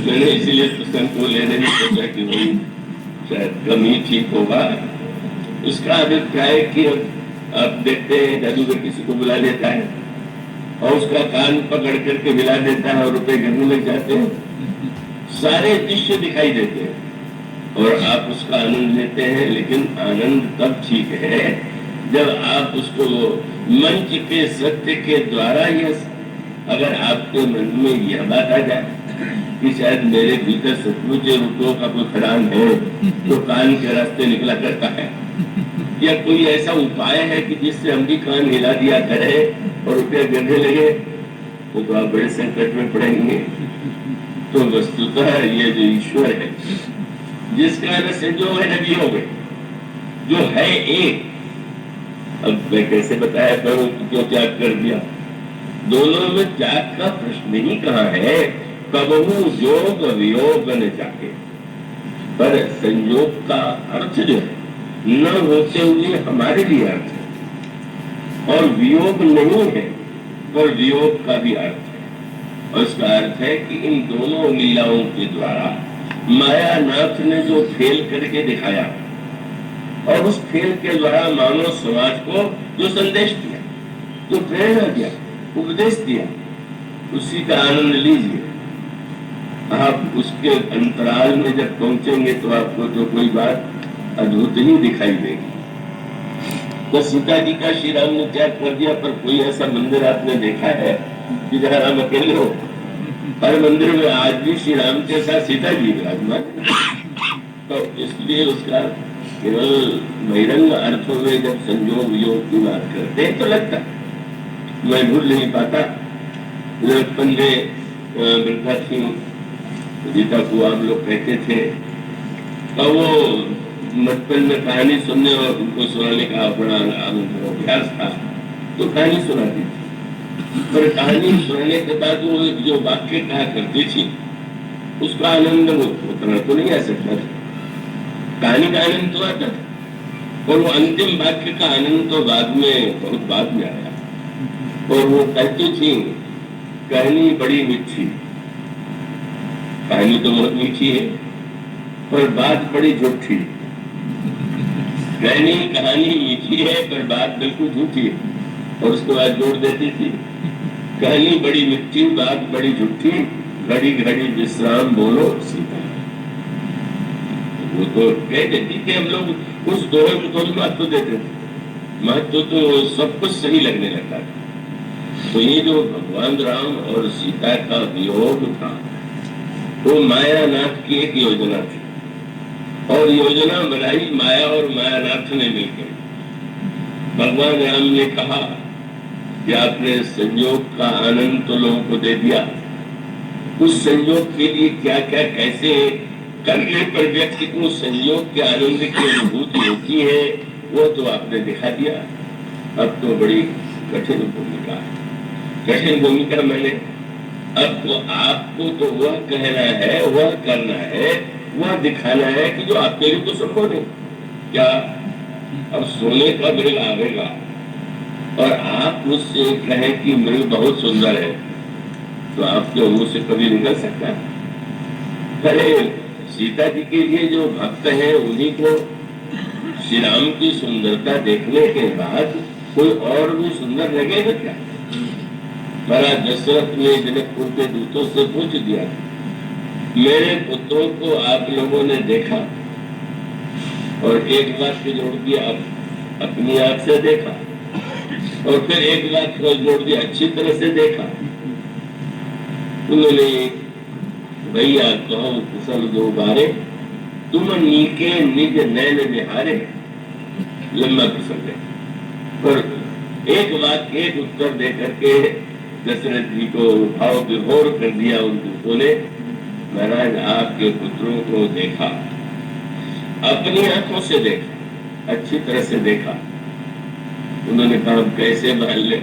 मैंने इसीलिए पुस्तक को लेने में सोचा कि वही शायद कम ही ठीक होगा। उसका अभिप्राय कि आप देखते हैं जादूगर किसी को बुला लेता है और उसका कान पकड़ करके मिला देता है और रुपए गिरने लग जाते हैं, सारे दृश्य दिखाई देते हैं और आप उसका आनंद लेते हैं। लेकिन आनंद तब ठीक है जब आप उसको मंच के सत्य के द्वारा, यह अगर आपके मन में यह बात आ जाए कि शायद मेरे भीतर सचमुच रुपयों का कोई खदान है तो कान के रास्ते निकला करता है, या कोई ऐसा उपाय है कि जिससे हम भी कान हिला दिया करें और रुपया गिरने लगे, तो आप बड़े संकट में पड़ेंगे। तो वस्तुतः ये जो ईश्वर है जिसका न संजोग है न वियोग है, जो है एक, अब मैं कैसे बताया करूं क्यों त्याग कर दिया। दोनों में त्याग का प्रश्न ही कहाँ है। कबहू योग वियोग न जाके, पर संयोग का अर्थ जो है न होते हुए हमारे लिए अर्थ है, और वियोग नहीं है पर वियोग का भी अर्थ है। और उसका अर्थ है कि इन दोनों लीलाओं के द्वारा मायानाथ ने जो खेल करके दिखाया और उस खेल के द्वारा मानव समाज को जो संदेश दिया, जो प्रेरणा दिया, उपदेश दिया, उसी का आनंद लीजिए। आप उसके अंतराल में जब पहुंचेंगे तो आपको तो कोई बात अद्भुत ही दिखाई देगी। तो सीता जी का श्री राम ने त्याग कर दिया, पर कोई ऐसा मंदिर आपने देखा है कि जहाँ राम अकेले हो? हर मंदिर में आज भी श्री राम के साथ सीता जी विराजमान। तो इसलिए उसका केवल बहिरंग अर्थों में जब संयोग वियोग की बात करते हैं तो लगता है, मैं भूल नहीं पाता बचपन में वृद्धा थी, गीता को आप लोग कहते थे, और वो बचपन में कहानी सुनने और उनको सुनाने का बड़ा अभ्यास था, तो कहानी सुनाती थी। पर कहानी सुनाने के बाद वो जो वाक्य कहा करती थी उसका आनंद उतना तो नहीं आ सकता था। कहानी का आनंद तो आता था और वो अंतिम वाक्य का आनंद तो बाद में, बहुत बाद में आया। और वो कहती थी कहानी बड़ी मीठी, कहानी तो बहुत मीठी है पर बात बड़ी झूठी। कहानी मीठी है पर बात बिल्कुल झूठी है। और उसके बाद जोड़ देती थी कहानी बड़ी मीठी, बात बड़ी झूठी, घड़ी घड़ी विश्राम बोलो सीता। वो तो कह देती कि हम लोग उस दोहे को थोड़ी महत्व देते थे, महत्व तो सब कुछ सही लगने लगता था। तो ये जो भगवान राम और सीता का वियोग था वो मायानाथ की एक योजना थी, और योजना बनाई माया और मायानाथ ने मिलकर। भगवान राम ने कहा कि आपने संयोग का आनंद तो लोगों को दे दिया, उस संयोग के लिए क्या क्या कैसे करने पर व्यक्ति को संयोग के आनंद की अनुभूति होती है वो तो आपने दिखा दिया। अब तो बड़ी कठिन भूमिका है, कठिन भूमिका मैंने, अब तो आपको तो वह कहना है, वह करना है, वह दिखाना है कि जो आपके लिए तो संभव नहीं। क्या अब सोने का मृग आवेगा और आप मुझसे कहें कि मृग बहुत सुंदर है, तो आपके मुंह से कभी निकल सकता है? पहले सीता जी के लिए जो भक्त हैं उन्हीं को श्री राम की सुंदरता देखने के बाद कोई और भी सुंदर लगेगा क्या? महाराज दशरथ ने जनकपुर के दूतों से पूछ दिया, मेरे पुत्रों को आप लोगों ने देखा? और एक बात पे जोड़ दिया, अब अपनी आंख से देखा, और फिर एक बात को जोड़ दिया, अच्छी तरह से देखा। उन्होंने भैया कहो कुशल दो बारे, तुम नीके निज नैन निहारे, लंबा प्रसंग है। पर एक वाक्य एक उत्तर दे करके दशरथ जी को भाव विभोर कर दिया उन दूतों ने। महाराज आपके पुत्रों को देखा, अपनी आंखों से देखा, अच्छी तरह से देखा। उन्होंने कहा कैसे मान ले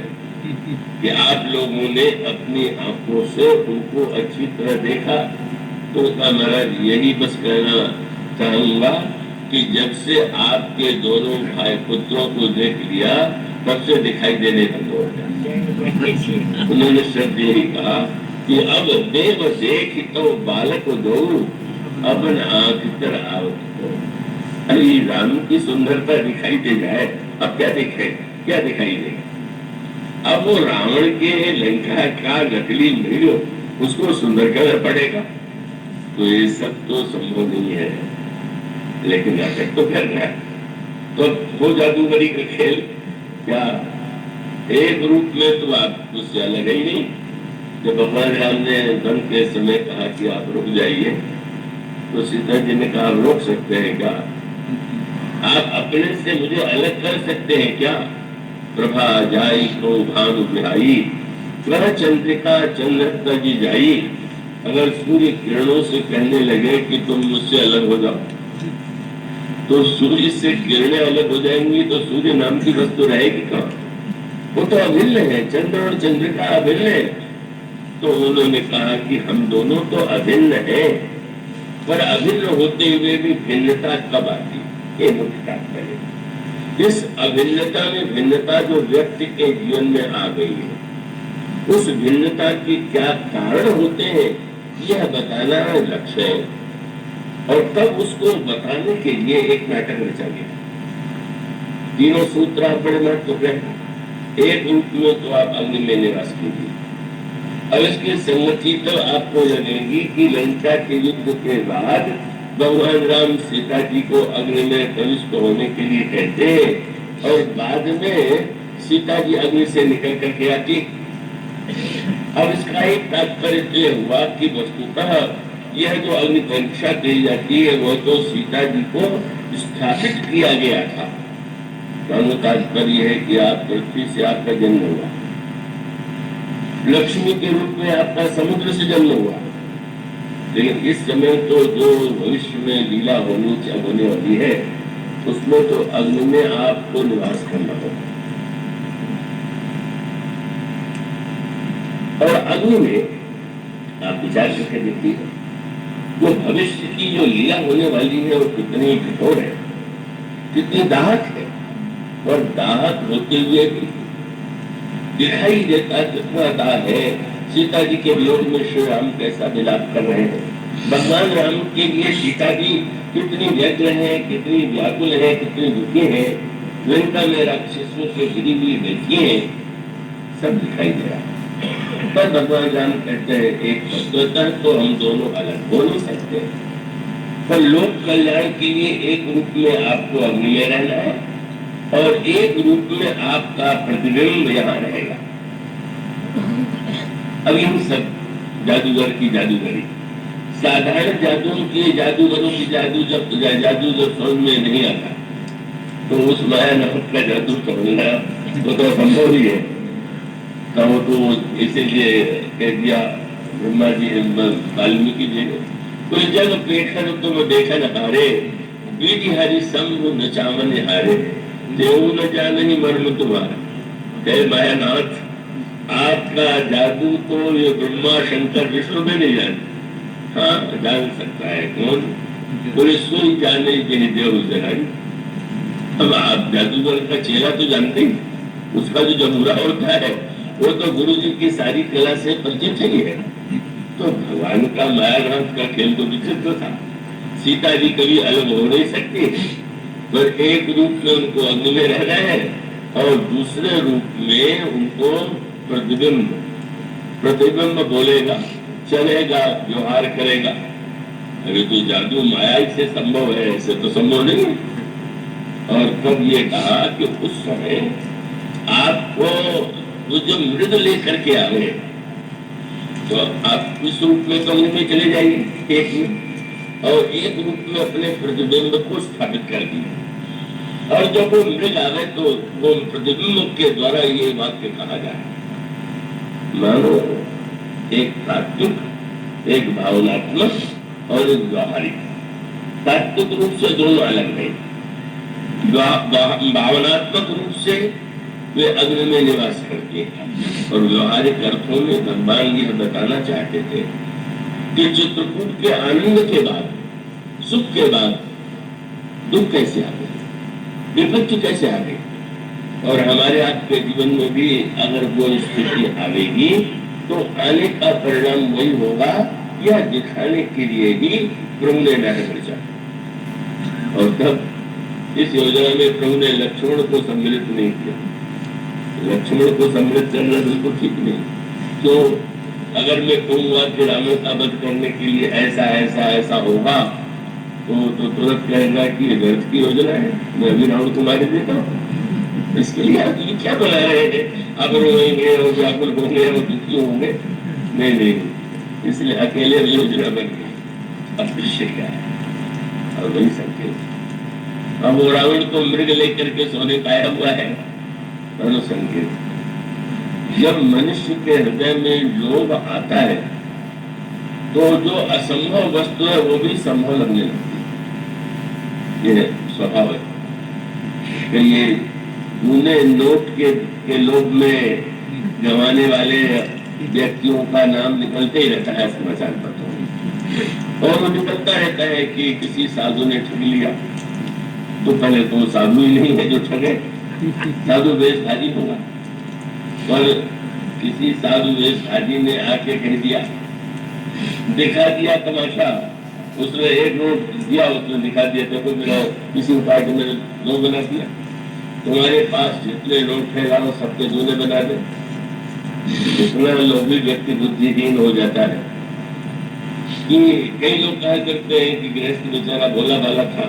कि आप लोगों ने अपनी आंखों से उनको अच्छी तरह देखा? तो कहा महाराज यही बस कहना चाहूंगा कि जब से आपके दोनों भाई पुत्रों को देख लिया तब से दिखाई देने बंद हो गया। उन्होंने शब्द यही कहा कि अब देव देख तो बालक दो, अपन आंख तर आवत। अरे राम की सुंदरता दिखाई दे जाए, अब क्या दिखे, क्या दिखाई देगा? अब वो रावण के लंका का नकली मृग, उसको सुंदर करना पड़ेगा। तो ये सब तो संभव नहीं है, लेकिन नाटक तो कर रहा है। तो वो जादूगरी का खेल क्या एक रूप में तो आप उससे अलग ही नहीं। जब भगवान राम ने वन के समय कहा कि आप रुक जाइए, तो सीता जी ने कहा रोक सकते हैं क्या? आप अपने से मुझे अलग कर सकते हैं क्या? प्रभा जाई तो भानु बिहाई, वह चंद्रिका चंद्रता जी जाई। अगर सूर्य किरणों से कहने लगे कि तुम मुझसे अलग हो जाओ, तो सूर्य से किरणें अलग हो जाएंगी तो सूर्य नाम की वस्तु रहेगी कहाँ? वो तो अभिन्न है, चंद्र और चंद्रिका अभिन्न है। तो उन्होंने कहा कि हम दोनों तो अभिन्न हैं, पर अभिन्न होते हुए भी भिन्नता कब आती है? ये मुख्य तात्पर्य। जिस अभिन्नता में भिन्नता जो व्यक्ति के जीवन में आ गई है, उस भिन्नता के क्या कारण होते हैं यह बताना लक्ष्य है। और तब उसको बताने के लिए एक नाटक रचा गया। तीनों सूत्र आप बड़े महत्वपूर्ण हैं। एक रूप में तो आप अग्नि में निवास कीजिए। अब इसकी संगति तो आपको लगेगी कि लंका के युद्ध के बाद भगवान राम सीता जी को अग्नि में प्रविष्ट होने के लिए कहते हैं, और बाद में सीता जी अग्नि से निकल करके आती। अब इसका एक तात्पर्य हुआ कि वस्तुतः यह जो अग्नि परीक्षा दी जाती है वो तो सीता जी को स्थापित किया गया था। तात्पर्य है कि आप पृथ्वी से आपका जन्म हुआ, लक्ष्मी के रूप में आपका समुद्र से जन्म हुआ, लेकिन इस समय तो जो भविष्य में लीला होने वाली है उसमें तो अग्नि में आपको निवास करना होगा। और अग्नि में आप विचार करके देखिए, वो भविष्य की जो लीला होने वाली है वो कितनी कठोर है, कितनी दाहक है, और दाहक होते हुए भी दिखाई देता कितना दाह है। सीता जी के वियोग में श्री राम कैसा विलाप कर रहे हैं, भगवान राम के लिए सीता जी कितनी व्यग्र है, कितनी व्याकुल है, कितनी दुखी है, लंका में राक्षसों से गिरी हुई बैठी है, सब दिखाई दे रहा है। पर भगवान राम कहते हैं एक तत्वतः तो हम दोनों अलग हो नहीं सकते, पर लोक कल्याण के लिए एक रूप में आपको अग्नि में रहना है और एक रूप में आपका प्रतिबिंब यहाँ रहेगा। अब इन सब जादूगर की जादूगरी, साधारण जादू के जादूगरों की जादू जब समझ में नहीं आता तो उस माया नमक का जादू समझना वो तो संभव ही है। वो तो इसीलिए कह दिया ब्रह्मा जी वाल्मीकि जी ने, कोई जग पेठर तुम देखन हारे, बीड़ी हरि शंभु न चावन हारे, देव न जाने मर्म तुम्हारा। जय मायानाथ, आपका जादू तो ये ब्रह्मा शंकर विष्णु में नहीं जाने। हाँ जान सकता है कौन? बोले सुई जाने के देव जराई। अब आप जादूगर का चेला तो जानते ही, उसका जो जमुरा होता है वो तो गुरु जी की सारी कला से परिचित ही है। तो भगवान का मायानाथ का खेल तो विचित्र था। सीता जी कभी अलग हो नहीं सकती, पर एक रूप में उनको अग्नि में रहना है और दूसरे रूप में उनको प्रतिबिंब बोलेगा, चलेगा, व्यवहार करेगा। अरे तो जादू माया से संभव है, ऐसे तो संभव नहीं है। और तब ये कहा कि उस समय आपको वो जो मृग लेकर के आवे तो आप इस रूप में कमरे में चले जाइए एक में, और एक रूप में अपने प्रतिबिंब को स्थापित कर दिए। और जब वो मृग आवे तो वो प्रतिबिंब के द्वारा ये वाक्य कहा जाए, मानो एक तात्विक, एक भावनात्मक और एक व्यवहारिक। तात्विक रूप से दोनों अलग नहीं, भावनात्मक रूप से वे अग्नि में निवास करते हैं और व्यवहारिक अर्थों में भगवान यह बताना चाहते थे कि चित्रकूट के आनंद के बाद, सुख के बाद दुख कैसे आ गए, विपत्ति कैसे आ गई, और हमारे आपके जीवन में भी अगर वो स्थिति आएगी तो आने का परिणाम वही होगा, यह दिखाने के लिए ही प्रभु ने नाटक रचा। और तब इस योजना में प्रभु ने लक्ष्मण को सम्मिलित नहीं किया। लक्ष्मण को सम्मिलित करना बिल्कुल ठीक नहीं। तो अगर मैं कहूँगा कि रावण का वध करने के लिए ऐसा ऐसा ऐसा होगा तो तुरंत कहेगा कि ये व्यर्थ की योजना है, मैं अभी रावण को मार देता हूँ। इसके लिए आप ये क्या बना रहे हैं, आप रोएंगे और व्याकुल होंगे और दुखी होंगे। नहीं, इसलिए अकेले योजना बन गई। अब दृश्य क्या है और वही संकेत। अब वो रावण को मृग लेकर के सोने पाया हुआ है, संकेत। जब मनुष्य के हृदय में लोभ आता है तो जो असंभव वस्तु है वो भी संभव लगने लगती है। ये स्वभाव है कि ये मुने नोट के लोभ में गंवाने वाले व्यक्तियों का नाम निकलते ही रहता है समाचार पत्रों में, और वो निकलता रहता है कि किसी साधु ने ठग लिया। तो पहले तो साधु ही नहीं है जो ठगे, साधु वेशधारी होगा। पर किसी साधु वेशधारी ने आके कह दिया, दिखा दिया तमाशा, उसने एक नोट दिया, उसने दिखा दिया तो मेरा किसी उपाय को मैंने दो बना दिया। तुम्हारे पास जितने नोट है लाओ सबके दूने बना दे। इतना लोभी व्यक्ति बुद्धिहीन हो जाता है कि कई लोग कहा करते हैं कि गृहस्थ बेचारा भोला भाला था,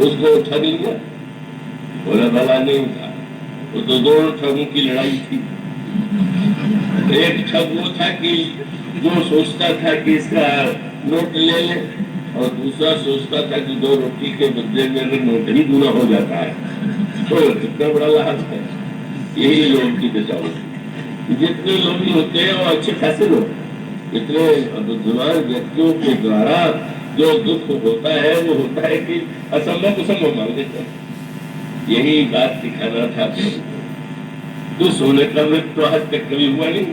उसको ठग लिया। भोला भाला नहीं था, वो तो दोनों ठगों की लड़ाई थी। एक ठग वो था कि जो सोचता था कि इसका नोट ले ले, और दूसरा सोचता था कि दो रोटी के बदले में अगर नोट ही दूना हो जाता है तो कितना बड़ा लाभ है। यही लोग की दशा होती। जितने लोग होते हैं वो अच्छे खासे लोग, इतने बुद्धिमान व्यक्तियों के द्वारा जो दुख होता है वो होता है कि असंभव को संभव मान लेते हैं। यही बात दिखाना था। तो सोने का मृग तो आज तक कभी हुआ नहीं,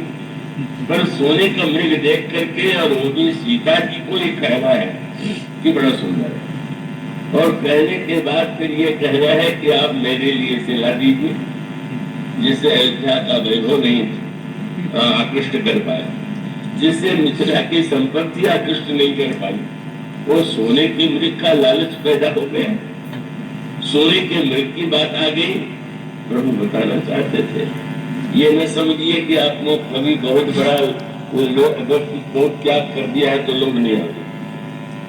पर सोने का मृग देख करके, और वो भी सीता जी को ही कहना है कि बड़ा सुंदर है, और कहने के बाद फिर ये कहना है कि आप मेरे लिए इसे ला दीजिए, जिससे अयोध्या का वैभव नहीं आकृष्ट कर पाए, जिससे मिथिला की संपत्ति आकृष्ट नहीं कर पाई। वो सोने के मृग का लालच पैदा हो गया, सोने के मृग की बात आ गई। प्रभु बताना चाहते थे, ये न समझिए कि आपने कभी बहुत बड़ा बहुत त्याग कर दिया है तो लोग नहीं आते,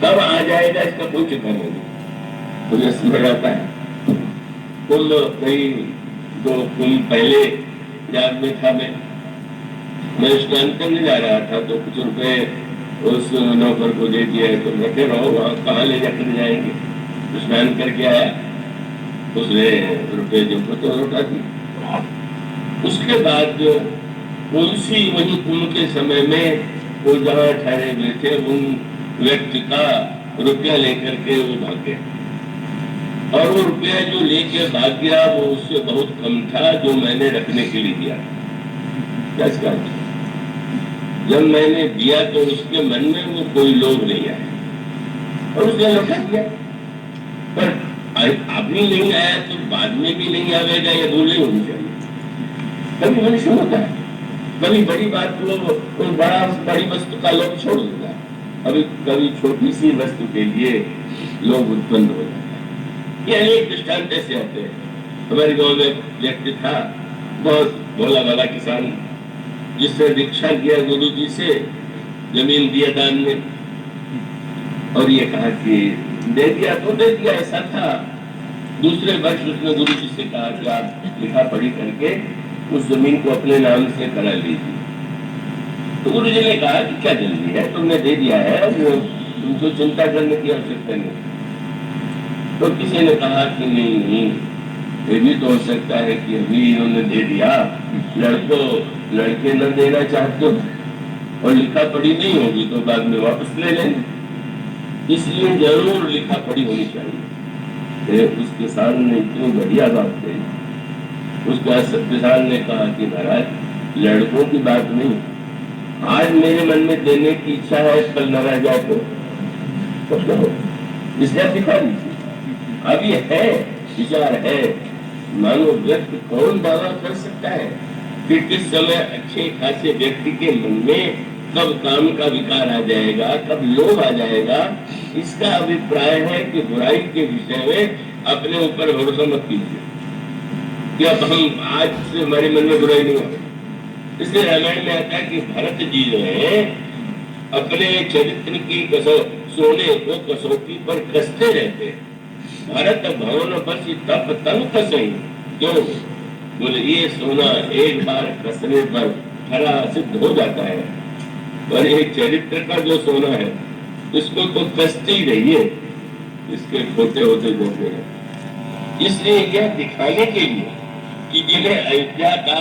कब आ जाएगा इसका कोई ठिकाना नहीं। मुझे समझ आता है कुल कई दो कुल पहले याद में था, मैं स्नान करने जा रहा था तो कुछ रुपए उस नौकर को दे दिया, तो रखे रहो, वहाँ कहाँ ले जाकर जाएंगे। स्नान करके आया, उसने रुपये जो तो लौटा दी। उसके बाद तुलसी वही कुंभ के समय में वो जहाँ ठहरे हुए थे उन व्यक्ति का रुपया लेकर के वो भाग गया, और वो रुपया जो लेके भाग गया वो उससे बहुत कम था जो मैंने रखने के लिए दिया। क्या जब मैंने दिया तो उसके मन में वो कोई लोभ नहीं आया और उसने लौटा दिया। पर अभी नहीं आया तो बाद में भी नहीं आवेगा, ये भूल नहीं होनी चाहिए। कभी मनुष्य होता है, कभी बड़ी बात लोग बड़ी वस्तु का लोग छोड़ देता है, अभी कभी छोटी सी वस्तु के लिए लोग उत्पन्न हो जाता है। ये अनेक दृष्टांत ऐसे आते हैं। हमारे गांव में व्यक्ति था, बहुत भोला भाला किसान, जिसने दीक्षा किया गुरु जी से, जमीन दिया दान में, और ये कहा कि दे दिया तो दे दिया, ऐसा था दूसरे वर्ष उसने गुरु जी से कहा कि आप लिखा पढ़ी करके उस जमीन को अपने नाम से करा लीजिए। तो गुरु जी ने कहा कि क्या जल्दी है, तुमने दे दिया है, वो तुमको चिंता करने की आवश्यकता नहीं। तो किसी ने कहा कि नहीं नहीं, ये भी तो हो सकता है कि अभी इन्होंने दे दिया, लड़के न देना चाहते हो और लिखा पढ़ी नहीं होगी तो बाद में वापस ले लेंगे, इसलिए जरूर लिखा पढ़ी होनी चाहिए। उस किसान ने इतनी बढ़िया बात कही। उस किसान ने कहा कि महाराज लड़कों की बात नहीं, आज मेरे मन में देने की इच्छा है, कल न रह जाए तो इसलिए दिखा दीजिए। अब ये है, विचार है, मानो व्यक्ति कौन दावा कर सकता है कि किस समय अच्छे खासे व्यक्ति के मन में कब काम का विकार आ जाएगा, कब लोभ आ जाएगा। इसका अभिप्राय है कि बुराई के विषय में अपने ऊपर भरोसा मत कीजिए कि अब हम आज से हमारे मन में बुराई नहीं होगी। इसलिए रामायण में आता है कि भरत जी जो है अपने चरित्र की सोने को कसौटी पर कसते रहते हैं। भरत भवन बस तप तंग कसई, क्यों बोले ये सोना एक बार कसने पर खरा सिद्ध हो जाता है, और एक चरित्र का जो सोना है इसको तो कसते ही रहिए, इसके खोटे होते जाते हैं। इसलिए यह दिखाने के लिए कि जिन्हें अयोध्या का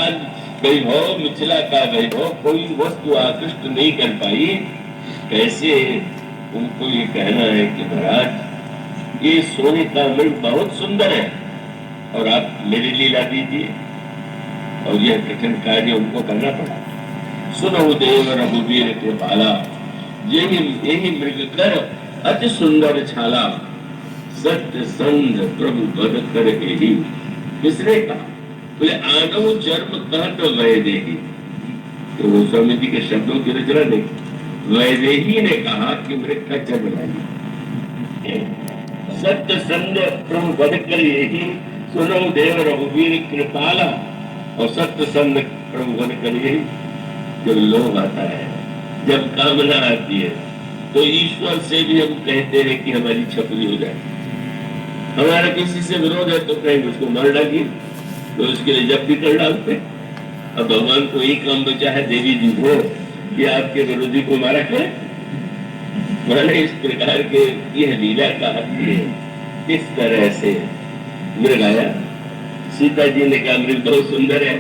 वैभव, मिथिला का वैभव कोई वस्तु आकृष्ट नहीं कर पाई, कैसे उनको ये कहना है कि महाराज ये सोने का मृग बहुत सुंदर है और आप मेरे लिए ला दीजिए। और यह कठिन कार्य उनको करना पड़ा। सुनो देव रघुवीर कृपाला, यही मृग कर अति सुंदर छाला, सत्य संध प्रभु बद कर ही। किसने कहा? बोले आनव जन्म कहत वैदेही। तो स्वामी जी के शब्दों की रचना देखी। वैदेही ने कहा कि मृग का जन्म लाइए, सत्य संध प्रभु बद कर ही, सुनो देव रघुवीर कृपाला, और सत्य संध प्रभु बद कर ही। जब लोभ आता है, जब कामना आती है, तो ईश्वर से भी हम कहते हैं कि हमारी छपरी हो जाए। हमारा किसी से विरोध है तो कहेंगे उसको मार डालिए, तो उसके लिए जब भी कर डालते। अब भगवान को एक काम बचा है देवी जी को कि आपके विरोधी को मारा करें। मैंने इस प्रकार के यह लीला कहा कि इस तरह से मृग आया। सीता जी ने कहा मृग बहुत सुंदर है,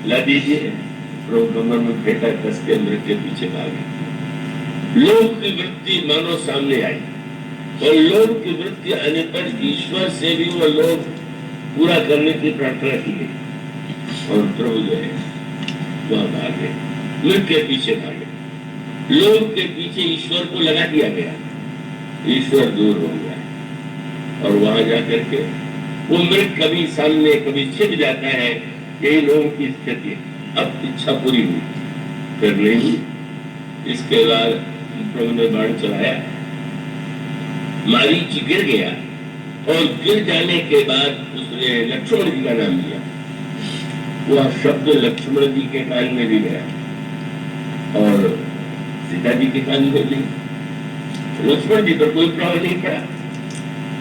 ला दीजिए। कमर में फेंका, कस के मृग के पीछे भागे। लोभ की वृत्ति मानो सामने आई, और लोभ की वृत्ति आने पर ईश्वर से भी वह लोभ पूरा करने की प्रार्थना की गई, और प्रभु जो है वह भागे, मृग के पीछे भागे। लोभ के पीछे ईश्वर को लगा दिया गया, ईश्वर दूर हो गया, और वहां जाकर के वो मृग कभी सामने कभी छिप जाता है। यही लोगों की स्थिति। अब इच्छा पूरी हुई, फिर नहीं हुई। इसके बाद प्रभु ने बाण चलाया, मारीच गिर गया, और गिर जाने के बाद उसने लक्ष्मण जी का नाम लिया। वह शब्द लक्ष्मण जी के कान में भी गया और सीता जी के कान में भी। लक्ष्मण जी पर कोई प्रभाव नहीं पड़ा,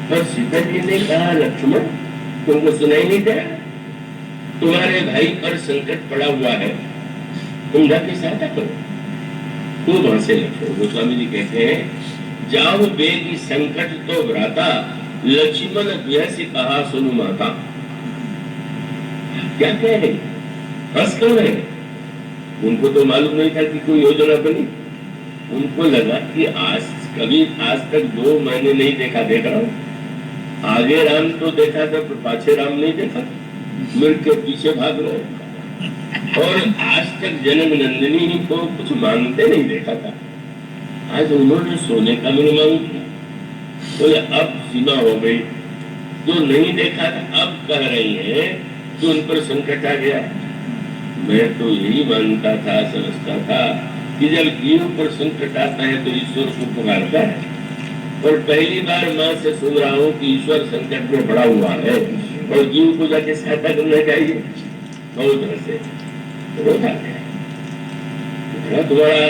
पर सीता जी ने कहा लक्ष्मण तुमको सुनाई नहीं दिया, तुम्हारे भाई पर संकट पड़ा हुआ है, तुम जाके सहायता करो। तो वहां से लक्ष्मण गोस्वामी जी कहते हैं जाओ बेगी संकट तो भ्राता, लक्ष्मण व्यसी कहा सुनु माता। क्या कह रहे, हंस क्यों रहे? उनको तो मालूम नहीं था कि कोई योजना बनी। उनको लगा कि आज तक 2 महीने नहीं देखा, देख रहा हूं। आगे राम तो देखा था, पर पाछे राम नहीं देखा, मृग के पीछे भाग रहे। और आज तक जनक नंदिनी को कुछ मांगते नहीं देखा था, आज उन्होंने सोने का मेरे मांग किया। बोले अब सीमा हो गई, जो नहीं देखा था अब कह रही है कि उन पर संकट आ गया। मैं तो यही मानता था, समझता था कि जब जीव पर संकट आता है तो ईश्वर को पुकारता है, और पहली बार माँ से सुन रहा हूँ कि ईश्वर संकट में पड़ा हुआ है और जीव को जाके सहायता करना चाहिए। बहुत हंसे, रोता है, तुम्हारा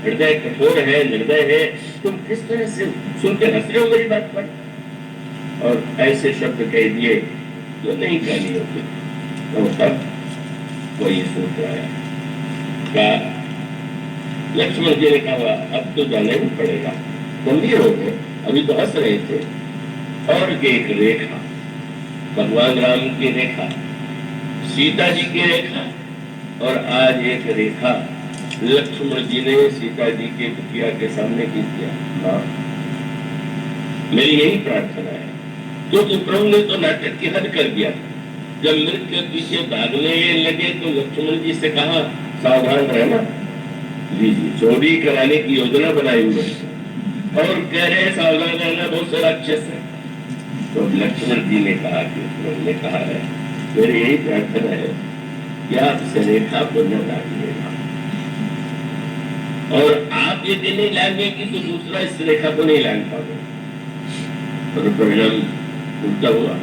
हृदय कठोर है, निर्दय है, तुम किस तरह से सुन के हंस रहे हो मेरी बात पर? और ऐसे शब्द कह दिए जो नहीं कहनी होती। तो तब कोई सोच रहा है क्या? लक्ष्मण जी ने कहा अब तो जाना ही पड़ेगा। गंभीर हो गए, अभी तो हंस रहे थे। और एक रेखा, भगवान राम की रेखा, सीता जी की रेखा, और आज एक रेखा लक्ष्मण जी ने सीता जी के कुटिया के सामने खींच दिया। मां, मेरी यही प्रार्थना है, क्योंकि प्रभु ने तो नाटक की हद कर दिया। जब मृत के पीछे भागने लगे तो लक्ष्मण जी से कहा सावधान रहना। जी जी, चोरी कराने की योजना बनाई हुई और कह रहे हैं सावधान रहना, बहुत सारा राक्षस है। तो लक्ष्मण जी ने कहा कि प्रभु ने कहा है मेरी यही प्रार्थना है कि आप इस रेखा को न लाइएगा, और आप यदि नहीं लाएंगे तो दूसरा इस रेखा को नहीं लान पाओगे। और परिणाम उल्टा हुआ।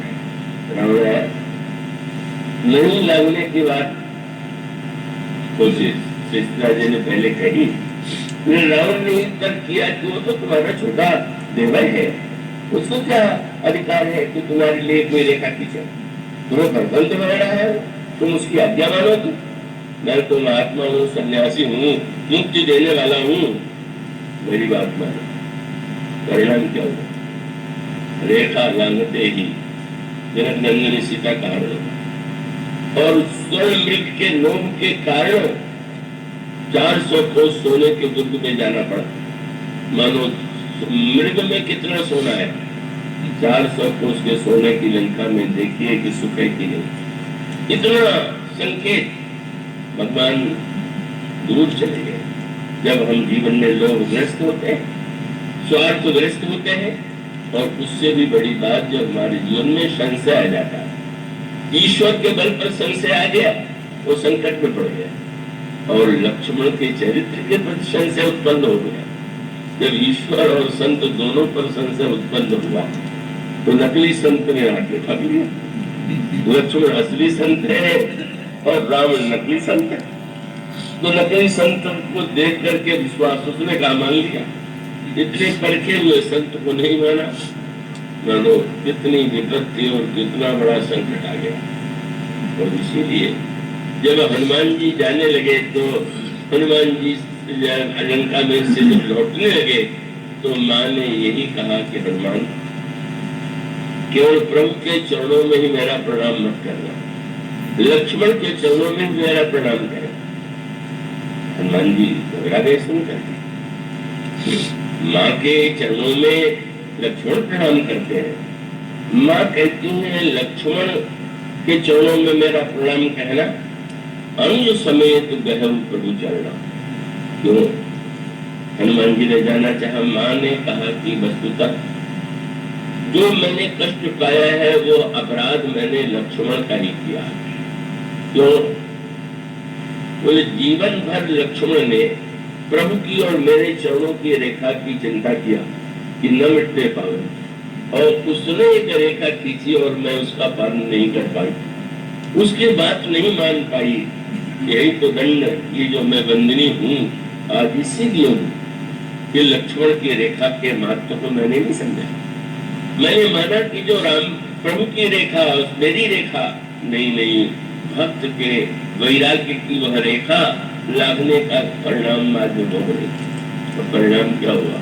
नहीं लगने की बात कोशिश सीता जी ने पहले कही, रावण ने तक किया कि वो तो तुम्हारा छोटा देवर है, उसको क्या अधिकार है कि तुम्हारे लिए कोई रेखा खींचे? तुम्हें बलवंत बना रहा है, तुम उसकी आज्ञा मानोगे? मैं तो महात्मा हूँ, सन्यासी हूँ, मुक्ति देने वाला हूँ, मेरी बात मानो। परिणाम क्या हुआ? रेखा लांघते ही जनक नंदन सीता का हरण होगा, और स्वर्ण मृग के लोभ के कारण 400 कोस सोने के दुर्ग में जाना पड़ा। मानो मृग में कितना सोना है, 400 कोस के सोने की लंका में देखिए कि सुख है कि नहीं। इतना संकेत भगवान दूर चले गए। जब हम जीवन में लोभग्रस्त होते हैं, स्वार्थग्रस्त होते हैं, और उससे भी बड़ी बात जब हमारे जीवन में संशय आ जाता है, ईश्वर के बल पर संशय आ गया, वो संकट में पड़ गया। और लक्ष्मण के चरित्र के प्रति संशय उत्पन्न हो गया। जब ईश्वर और संत दोनों पर संशय उत्पन्न हुआ तो नकली संत ने आके ठग लिया। लक्ष्मण असली संत है और रावण नकली संत है। तो नकली संत को देख करके विश्वास उसने का मान लिया, इतने परखे हुए संत को नहीं माना। मानो कितनी विपत्ति और कितना बड़ा संकट आ गया। और इसीलिए जब हनुमान जी जाने लगे तो हनुमान जी लंका में से जब लौटने लगे तो माँ ने यही कहा कि हनुमान, केवल प्रभु के चरणों में ही मेरा प्रणाम मत करना, लक्ष्मण के चरणों में मेरा प्रणाम करें। हनुमान जी घबरा गए सुनकर। माँ के चरणों में लक्ष्मण प्रणाम करते हैं। माँ कहती है लक्ष्मण के चरणों में मेरा प्रणाम कहना, अंग समेत गहन प्रभु चरणा। क्यों? हनुमान जी ने जाना चाहा। माँ ने कहा कि वस्तुतः जो मैंने कष्ट पाया है वो अपराध मैंने लक्ष्मण का ही किया। क्यों? बोले जीवन भर लक्ष्मण ने प्रभु की और मेरे चरणों की रेखा की चिंता किया कि न मिटने पाए, और उसने एक रेखा खींची और मैं उसका पालन नहीं कर पाई, उसकी बात नहीं मान पाई। यही तो दंड, ये जो मैं बंदनी हूँ आज इसीलिए हूँ कि लक्ष्मण की रेखा के महत्व को मैंने नहीं समझा। मैंने माना कि जो राम प्रभु की रेखा मेरी रेखा नहीं, भक्त के वैराग्य की वह रेखा लागने का परिणाम आज में भोग रही। तो परिणाम क्या हुआ?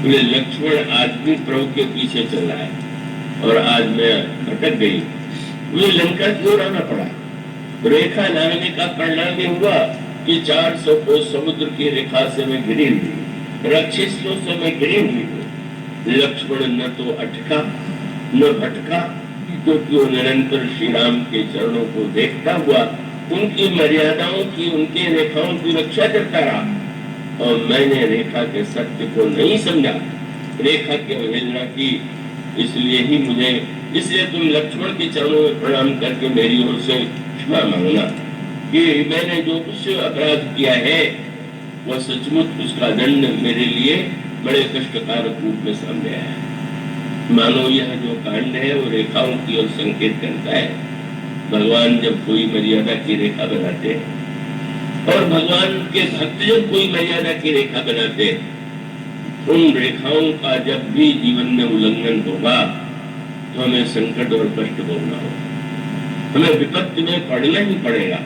बोले लक्ष्मण आज भी प्रभु के पीछे चल रहा है और आज मैं भटक गई। मुझे लंका क्यों रहना पड़ा? रेखा लागने का परिणाम ये हुआ कि 400 कोस समुद्र की रेखा से मैं घिरी हुई, राक्षसों से मैं घिरी हुई हूँ। लक्ष्मण न तो अटका न भटका, क्योंकि वो निरंतर श्री राम के चरणों को देखता हुआ उनकी मर्यादाओं की, उनके रेखाओं की रक्षा करता रहा। और मैंने रेखा के सत्य को नहीं समझा, रेखा की अवहेलना की, इसलिए तुम लक्ष्मण के चरणों में प्रणाम करके मेरी ओर से क्षमा मांगना कि मैंने जो कुछ अपराध किया है वह सचमुच उसका दंड मेरे लिए बड़े कष्टकारक रूप में सामने आया है। मानो यह जो कांड है वो रेखाओं की ओर संकेत करता है। भगवान जब कोई मर्यादा की रेखा बनाते हैं और भगवान के भक्त जब कोई मर्यादा की रेखा बनाते हैं, उन रेखाओं का जब भी जीवन में उल्लंघन होगा तो हमें संकट और कष्ट भोगना हो, हमें विपत्ति में पड़ना ही पड़ेगा।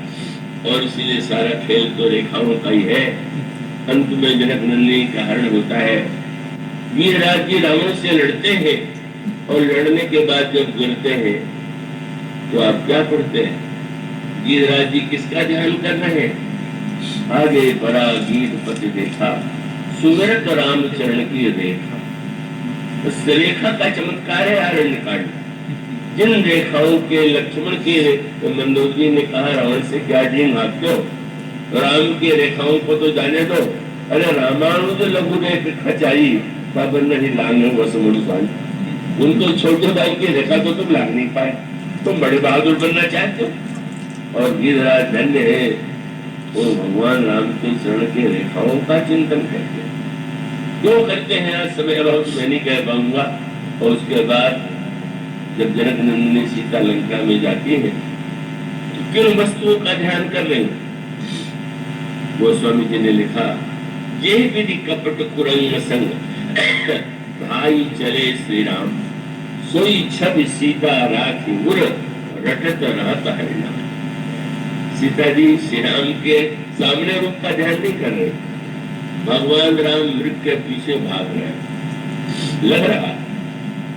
और इसीलिए सारा खेल तो रेखाओं का ही है। अंत में जनक नंदिनी का हरण होता है। वीरराज जी रावण से लड़ते हैं और लड़ने के बाद जब गिरते हैं तो आप क्या पढ़ते हैं? वीरराज जी किसका ध्यान कर रहे हैं? आगे परा गीत पति देखा, सुमिरत राम चरण की रेखा। उस रेखा का चमत्कार है आरण्य कांड। जिन रेखाओं के लक्ष्मण की तो मंदोदरी ने कहा रावण से क्या जी भागते हो, राम की रेखाओं को तो जाने दो। अरे रामानुज लघु रेख खचाई बाबर नहीं लांग वसमुड़साई। उनको छोटे भाई की रेखा तो तुम लाग नहीं पाए, तुम बड़े बहादुर बनना चाहते हो। और गिरिराज धन्य है वो भगवान राम के चरण के रेखाओं का चिंतन करते हैं। क्यों करते हैं आज समय अभाव मैं नहीं कह पाऊंगा। और उसके बाद जब जनक नंदिनी सीता लंका में जाती है तो किन वस्तुओं का ध्यान कर रहे हैं? गोस्वामी जी ने लिखा, ये विधि कपट कुरंग संग भाई चले श्री राम, सोई छवि सीता राखी उर रटत रहता है नाम। सीता जी श्री राम के सामने रूप का ध्यान नहीं कर रहे, भगवान राम मृग के पीछे भाग रहे। लग रहा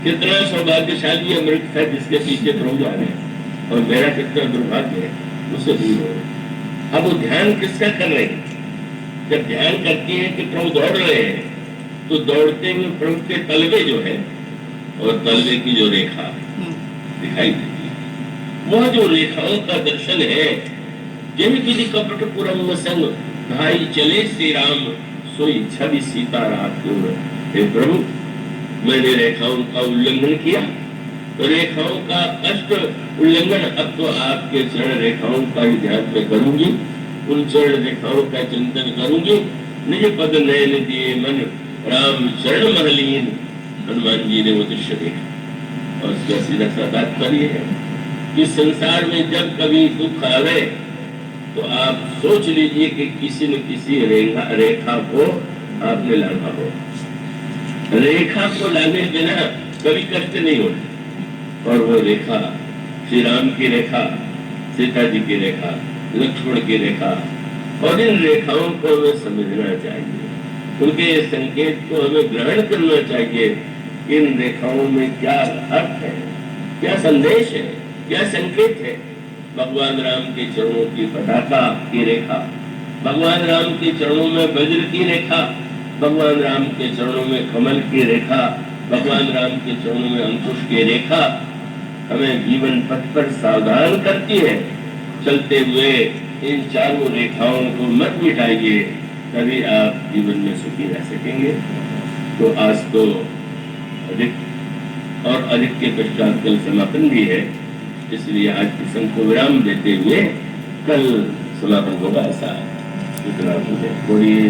कितना सौभाग्यशाली मृग था जिसके पीछे प्रभु जा रहे हैं, और मेरा कितना दुर्भाग्य है मुझसे दूर हो रहे। अब वो ध्यान किसका कर रहे हैं? जब ध्यान करती है कि प्रभु दौड़ रहे हैं तो दौड़ते हुए प्रभु के तलवे जो है और तलवे की जो रेखा दिखाई देती है, वह जो रेखाओं का दर्शन है। जिन विधि कपट पुरम संग भाई चले श्री राम, सोई छवि सीता रात। हे प्रभु, मैंने रेखाओं का उल्लंघन किया तो रेखाओं का कष्ट उल्लंघन, अब तो आपके चरण रेखाओं का ही ध्यान में करूंगी, उन चरण रेखाओं का चिंतन करूंगी। निज पद नयन दिए मन राम चरण महलीन। हनुमान जी ने वो दृश्य देखा और उसका सीधा सा तात्पर्य है कि संसार में जब कभी दुख आवे तो आप सोच लीजिए कि किसी न किसी रेखा को आपने लाना हो। रेखा को लाने बिना कभी कष्ट नहीं होता। और वो रेखा श्री राम की रेखा, सीता जी की रेखा, लक्ष्मण की रेखा, और इन रेखाओं को हमें समझना चाहिए, उनके संकेत को हमें ग्रहण करना चाहिए। इन रेखाओं में क्या अर्थ है, क्या संदेश है, क्या संकेत है। भगवान राम के चरणों की पताका की रेखा, भगवान राम के चरणों में वज्र की रेखा, भगवान राम के चरणों में कमल की रेखा, भगवान राम के चरणों में अंकुश की रेखा हमें जीवन पथ पर सावधान करती है। चलते हुए इन चारों रेखाओं को मत मिटाइए, तभी आप जीवन में सुखी रह सकेंगे। तो आज तो अधिक और अधिक के पश्चात कल समापन भी है, इसलिए आज प्रसंग को विराम देते हुए कल समापन होगा। ऐसा इतना मुझे बोलिए।